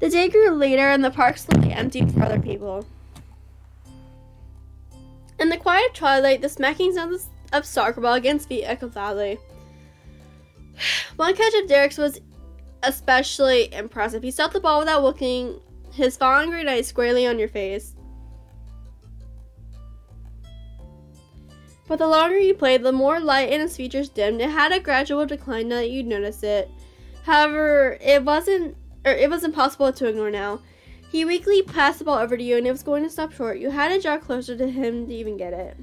The day grew later and the park slowly emptied for other people. In the quiet twilight, the smacking sounds of soccer ball against feet echoed loudly. One catch of Derek's was especially impressive. He stopped the ball without looking, his falling green eyes squarely on your face. But the longer you played, the more light in his features dimmed. It had a gradual decline now that you'd noticed it. However, it was impossible to ignore now. He weakly passed the ball over to you and it was going to stop short. You had to draw closer to him to even get it.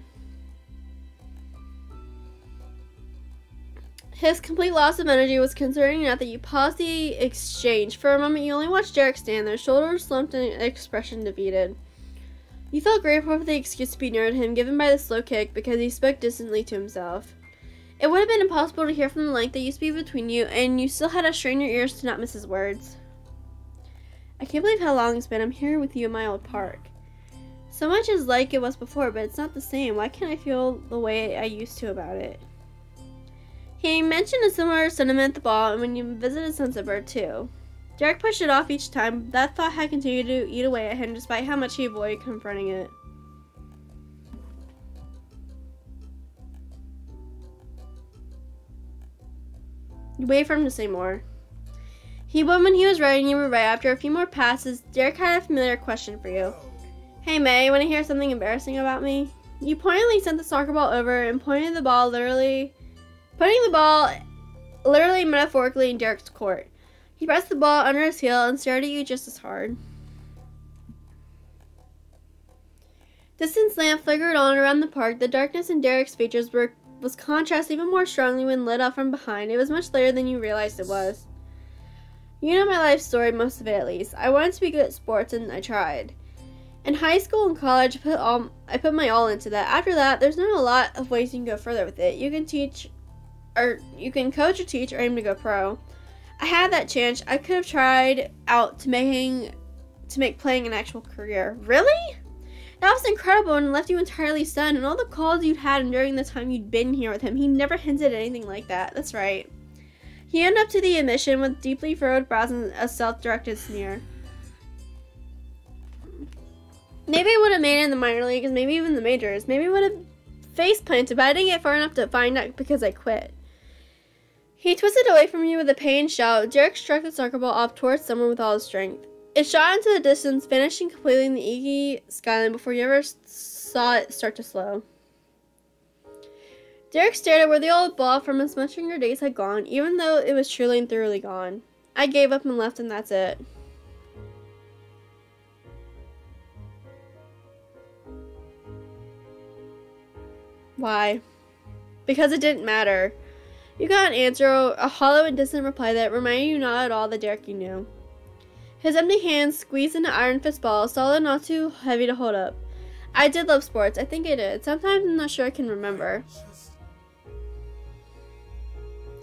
His complete loss of energy was concerning enough that you paused the exchange. For a moment, you only watched Derek stand there, shoulders slumped and expression defeated. You felt grateful for the excuse to be near to him, given by the slow kick, because he spoke distantly to himself. It would have been impossible to hear from the length that used to be between you, and you still had to strain your ears to not miss his words. I can't believe how long it's been. I'm here with you in my old park. So much is like it was before, but it's not the same. Why can't I feel the way I used to about it? He mentioned a similar sentiment at the ball and when you visited Sunset Bird too. Derek pushed it off each time. That thought had continued to eat away at him despite how much he avoided confronting it. You waited for him to say more. He would when he was ready and you were right. After a few more passes, Derek had a familiar question for you. Hey May, want to hear something embarrassing about me? You pointedly sent the soccer ball over and pointed the ball putting the ball literally metaphorically in Derek's court. He pressed the ball under his heel and stared at you just as hard. Distance lamp flickered on around the park. The darkness in Derek's features was contrasted even more strongly when lit up from behind. It was much later than you realized it was. You know my life story, most of it at least. I wanted to be good at sports and I tried. In high school and college, I put my all into that. After that, there's not a lot of ways you can go further with it. You can coach or teach or aim to go pro. I had that chance. I could have tried out to make playing an actual career. Really? That was incredible and left you entirely stunned. And all the calls you'd had during the time you'd been here with him, he never hinted at anything like that. That's right. He owned up to the admission with deeply furrowed brows and a self-directed sneer. Maybe I would have made it in the minor leagues, maybe even the majors. Maybe I would have face planted, but I didn't get far enough to find out because I quit. He twisted away from you with a pained shout. Derek struck the soccer ball off towards someone with all his strength. It shot into the distance, vanishing completely in the inky skyline before you ever saw it start to slow. Derek stared at where the old ball from his much younger days had gone, even though it was truly and thoroughly gone. I gave up and left, and that's it. Why? Because it didn't matter. You got an answer, a hollow and distant reply that reminded you not at all the Derek you knew. His empty hands squeezed into iron fist balls, solid, not too heavy to hold up. I did love sports. I think I did. Sometimes I'm not sure I can remember.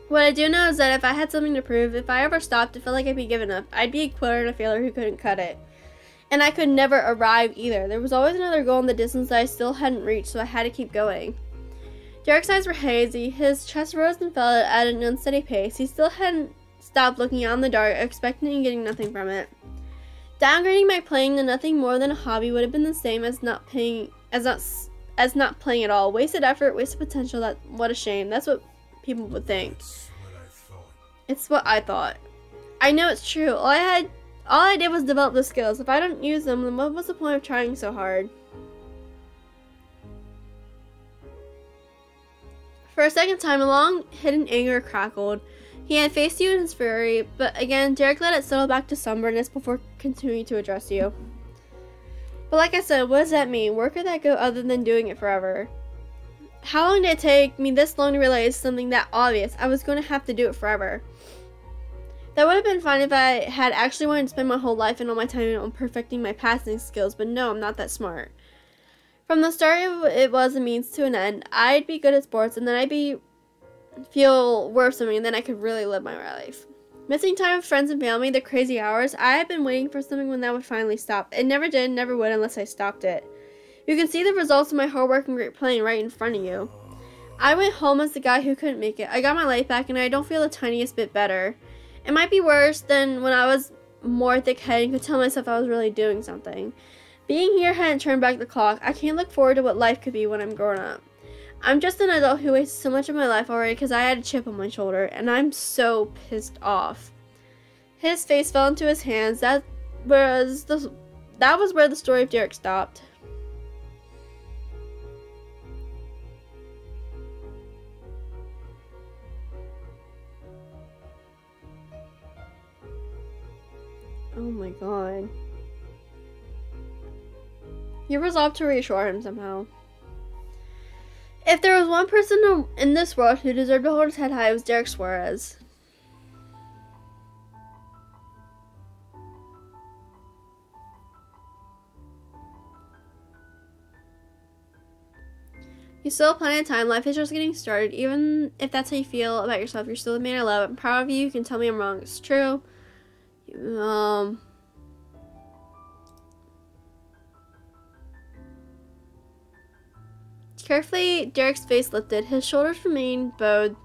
What I do know is that if I had something to prove, if I ever stopped, it felt like I'd be giving up. I'd be a quitter and a failure who couldn't cut it. And I could never arrive either. There was always another goal in the distance that I still hadn't reached, so I had to keep going. Derek's eyes were hazy. His chest rose and fell at an unsteady pace. He still hadn't stopped looking out in the dark, expecting and getting nothing from it. Downgrading my playing to nothing more than a hobby would have been the same as not playing at all. Wasted effort, wasted potential. What a shame. That's what people would think. It's what I thought. I know it's true. All I did was develop the skills. If I don't use them, then what was the point of trying so hard? For a second time, a long hidden anger crackled. He had faced you in his fury, but again, Derek let it settle back to somberness before continuing to address you. But like I said, what does that mean? Where could that go other than doing it forever? How long did it take me this long to realize something that obvious? I was going to have to do it forever. That would have been fine if I had actually wanted to spend my whole life and all my time on perfecting my passing skills, but no, I'm not that smart. From the start, it was a means to an end. I'd be good at sports, and then I'd feel worth something, and then I could really live my life. Missing time with friends and family, the crazy hours, I had been waiting for something when that would finally stop. It never did, never would unless I stopped it. You can see the results of my hard work and great playing right in front of you. I went home as the guy who couldn't make it. I got my life back, and I don't feel the tiniest bit better. It might be worse than when I was more thick-headed and could tell myself I was really doing something. Being here hadn't turned back the clock. I can't look forward to what life could be when I'm grown up. I'm just an adult who wasted so much of my life already because I had a chip on my shoulder, and I'm so pissed off. His face fell into his hands. That was where the story of Derek stopped. Oh my god. You resolved to reassure him somehow. If there was one person in this world who deserved to hold his head high, it was Derek 𝐍𝐸. You still have plenty of time. Life is just getting started. Even if that's how you feel about yourself, you're still the man I love. I'm proud of you. You can tell me I'm wrong. It's true. Carefully, Derek's face lifted. His shoulders remained bowed.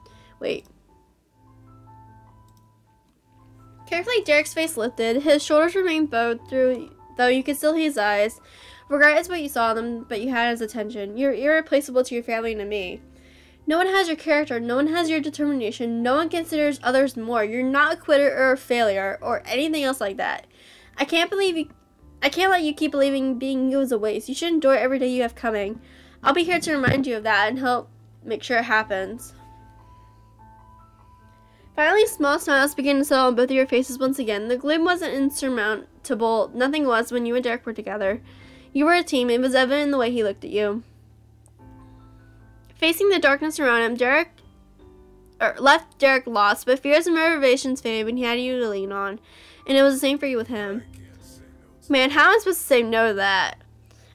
Carefully, Derek's face lifted. His shoulders remained bowed though you could still see his eyes. Regardless of what you saw in them, but you had his attention. You're irreplaceable to your family and to me. No one has your character. No one has your determination. No one considers others more. You're not a quitter or a failure or anything else like that. I can't let you keep believing being you is a waste. You should enjoy every day you have coming. I'll be here to remind you of that and help make sure it happens. Finally, small smiles began to settle on both of your faces once again. The gloom wasn't insurmountable. Nothing was when you and Derek were together. You were a team. It was evident in the way he looked at you. Facing the darkness around him, left Derek lost, but fears and motivations faded when he had you to lean on. And it was the same for you with him. Man, how am I supposed to say no to that?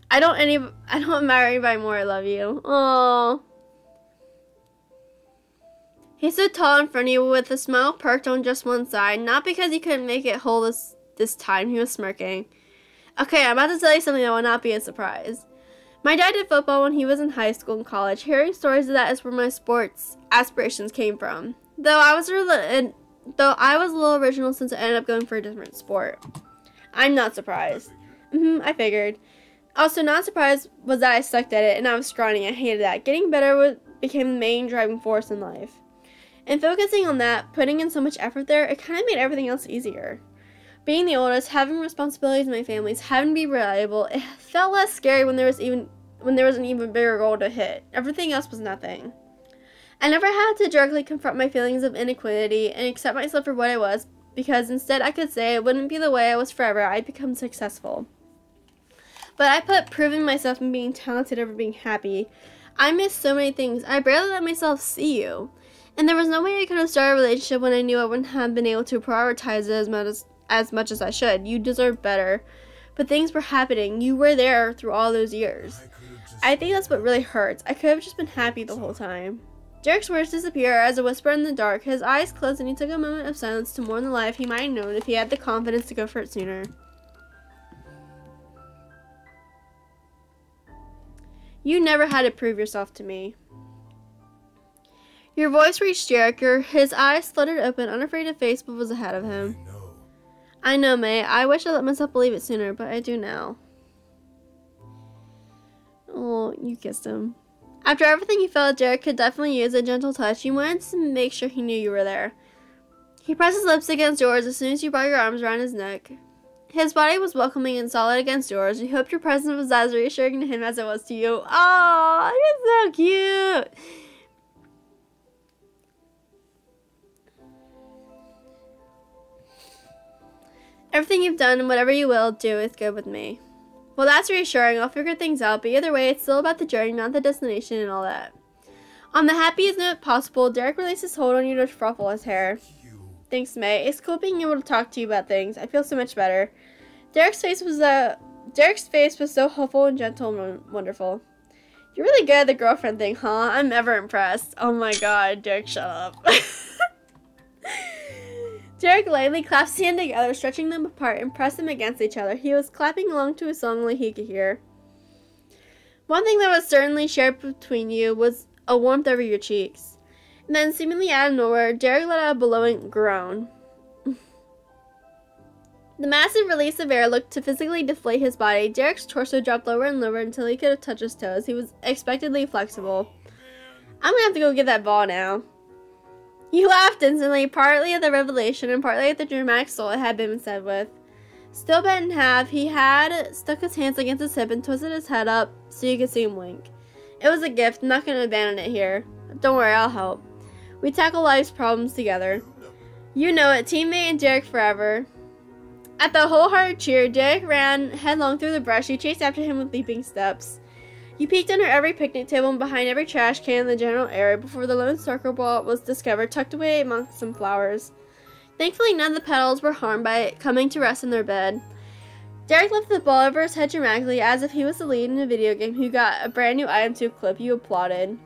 I don't admire anybody more. I love you. Aww. He stood tall in front of you with a smile perked on just one side. Not because he couldn't make it whole this time. He was smirking. Okay, I'm about to tell you something that will not be a surprise. My dad did football when he was in high school and college. Hearing stories of that is where my sports aspirations came from. Though I was a little original since I ended up going for a different sport. I'm not surprised. I figured. Also, not surprised was that I sucked at it and I was scrawny. I hated that. Getting better became the main driving force in life. And focusing on that, putting in so much effort there, it kind of made everything else easier. Being the oldest, having responsibilities in my families, having to be reliable, it felt less scary when there was an even bigger goal to hit. Everything else was nothing. I never had to directly confront my feelings of inequality and accept myself for what I was, because instead I could say it wouldn't be the way I was forever. I'd become successful. But I put proving myself and being talented over being happy. I missed so many things. I barely let myself see you. And there was no way I could have started a relationship when I knew I wouldn't have been able to prioritize it as much as I should. You deserve better. But things were happening. You were there through all those years. I think that's what really hurts. I could have just been happy the whole time. Derek's words disappear as a whisper in the dark. His eyes closed and he took a moment of silence to mourn the life he might have known if he had the confidence to go for it sooner. You never had to prove yourself to me. Your voice reached Derek. His eyes fluttered open, unafraid to face what was ahead of him. I know, May. I wish I let myself believe it sooner, but I do now. Oh, you kissed him. After everything he felt, Derek could definitely use a gentle touch. You wanted to make sure he knew you were there. He pressed his lips against yours as soon as you brought your arms around his neck. His body was welcoming and solid against yours. You hoped your presence was as reassuring to him as it was to you. Oh, you're so cute. Everything you've done and whatever you will do is good with me. Well, that's reassuring. I'll figure things out, but either way, it's still about the journey, not the destination and all that. On the happiest note possible, Derek released his hold on you to ruffle his hair. Thanks, May. It's cool being able to talk to you about things. I feel so much better. Derek's face was so hopeful and gentle and wonderful. You're really good at the girlfriend thing, huh? I'm ever impressed. Oh my god, Derek, shut up. Derek lightly clasped his hands together, stretching them apart and pressed them against each other. He was clapping along to a song only he could hear. One thing that was certainly shared between you was a warmth over your cheeks. And then, seemingly out of nowhere, Derek let out a bellowing groan. The massive release of air looked to physically deflate his body. Derek's torso dropped lower and lower until he could have touched his toes. He was unexpectedly flexible. I'm gonna have to go get that ball now. He laughed instantly, partly at the revelation and partly at the dramatic soul it had been said with. Still bent in half, he had stuck his hands against his hip and twisted his head up so you could see him wink. It was a gift. I'm not gonna abandon it here. Don't worry, I'll help. We tackle life's problems together. You know it, teammate and Derek forever. At the wholehearted cheer, Derek ran headlong through the brush. You chased after him with leaping steps. You peeked under every picnic table and behind every trash can in the general area before the lone soccer ball was discovered tucked away amongst some flowers. Thankfully, none of the petals were harmed by it coming to rest in their bed. Derek lifted the ball over his head dramatically as if he was the lead in a video game who got a brand new item to equip. You applauded.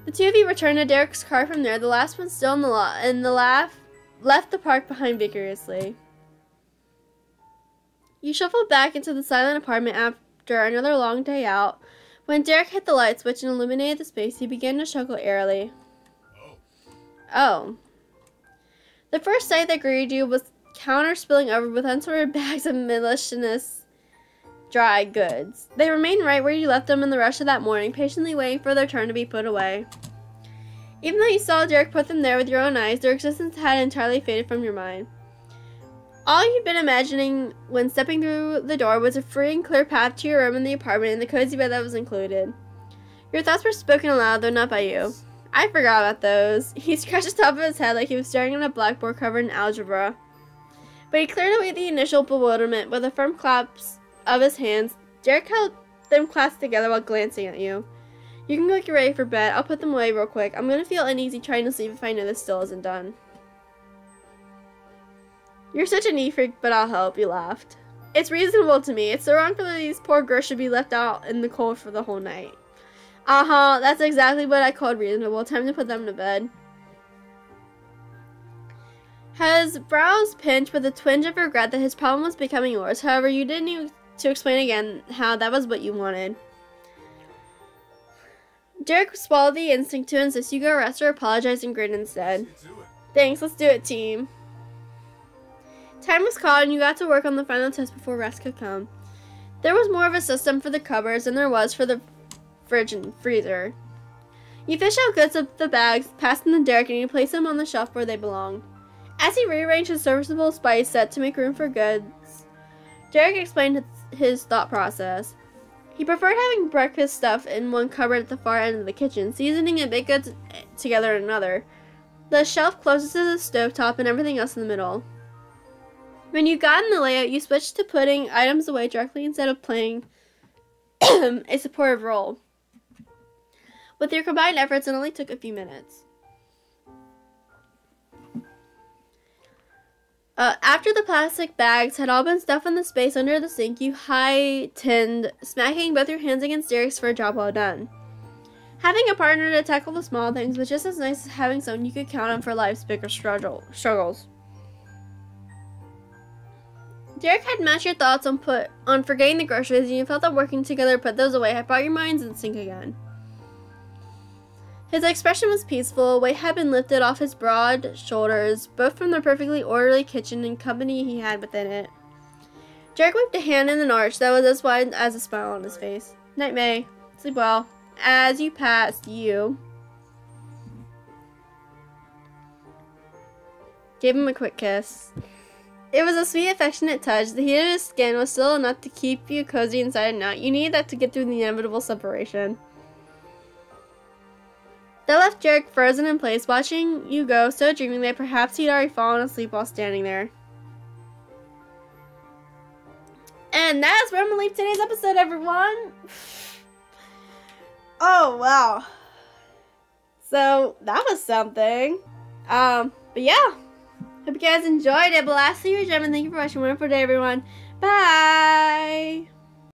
The two of you returned to Derek's car from there, the last one still in the lot, and left the park behind vigorously. You shuffled back into the silent apartment after another long day out. When Derek hit the light switch and illuminated the space, he began to chuckle airily. Oh. The first sight that greeted you was counter spilling over with unsorted bags of malicious dry goods. They remained right where you left them in the rush of that morning, patiently waiting for their turn to be put away. Even though you saw Derek put them there with your own eyes, their existence had entirely faded from your mind. All you'd been imagining when stepping through the door was a free and clear path to your room in the apartment and the cozy bed that was included. Your thoughts were spoken aloud, though not by you. I forgot about those. He scratched the top of his head like he was staring at a blackboard covered in algebra. But he cleared away the initial bewilderment with a firm clasp of his hands. Derek held them clasped together while glancing at you. You can go get ready for bed. I'll put them away real quick. I'm gonna feel uneasy trying to sleep if I know this still isn't done. You're such a neat freak, but I'll help, you laughed. It's reasonable to me. It's so wrong for these poor girls should be left out in the cold for the whole night. That's exactly what I called reasonable. Time to put them to bed. His brows pinched with a twinge of regret that his problem was becoming yours. However, you didn't need to explain again how that was what you wanted. Derek swallowed the instinct to insist you go rest or apologize and grin instead. Thanks, let's do it, team. Time was called and you got to work on the final test before rest could come. There was more of a system for the cupboards than there was for the fridge and freezer. You fished out goods of the bags, passed them to Derek, and you placed them on the shelf where they belonged. As he rearranged his serviceable spice set to make room for goods, Derek explained his thought process. He preferred having breakfast stuff in one cupboard at the far end of the kitchen, seasoning and baked goods together in another, the shelf closest to the stovetop, and everything else in the middle. When you got in the layout, you switched to putting items away directly instead of playing a supportive role. With your combined efforts, it only took a few minutes. After the plastic bags had all been stuffed in the space under the sink, you high-tinned, smacking both your hands against Derek's for a job well done. Having a partner to tackle the small things was just as nice as having someone you could count on for life's bigger struggles. Derek had matched your thoughts on forgetting the groceries, and you felt that working together to put those away had brought your minds in sync again. His expression was peaceful. A weight had been lifted off his broad shoulders, both from the perfectly orderly kitchen and company he had within it. Derek waved a hand in an arch that was as wide as a smile on his face. Night, May. Sleep well. As you passed, you gave him a quick kiss. It was a sweet, affectionate touch. The heat of his skin was still enough to keep you cozy inside and out. You needed that to get through the inevitable separation. That left Derek frozen in place, watching you go, so dreaming that perhaps he'd already fallen asleep while standing there. And that's where I'm going to leave today's episode, everyone. Oh, wow. So, that was something. But yeah. Hope you guys enjoyed it. But lastly, your gem, and thank you for watching. Wonderful day, everyone. Bye.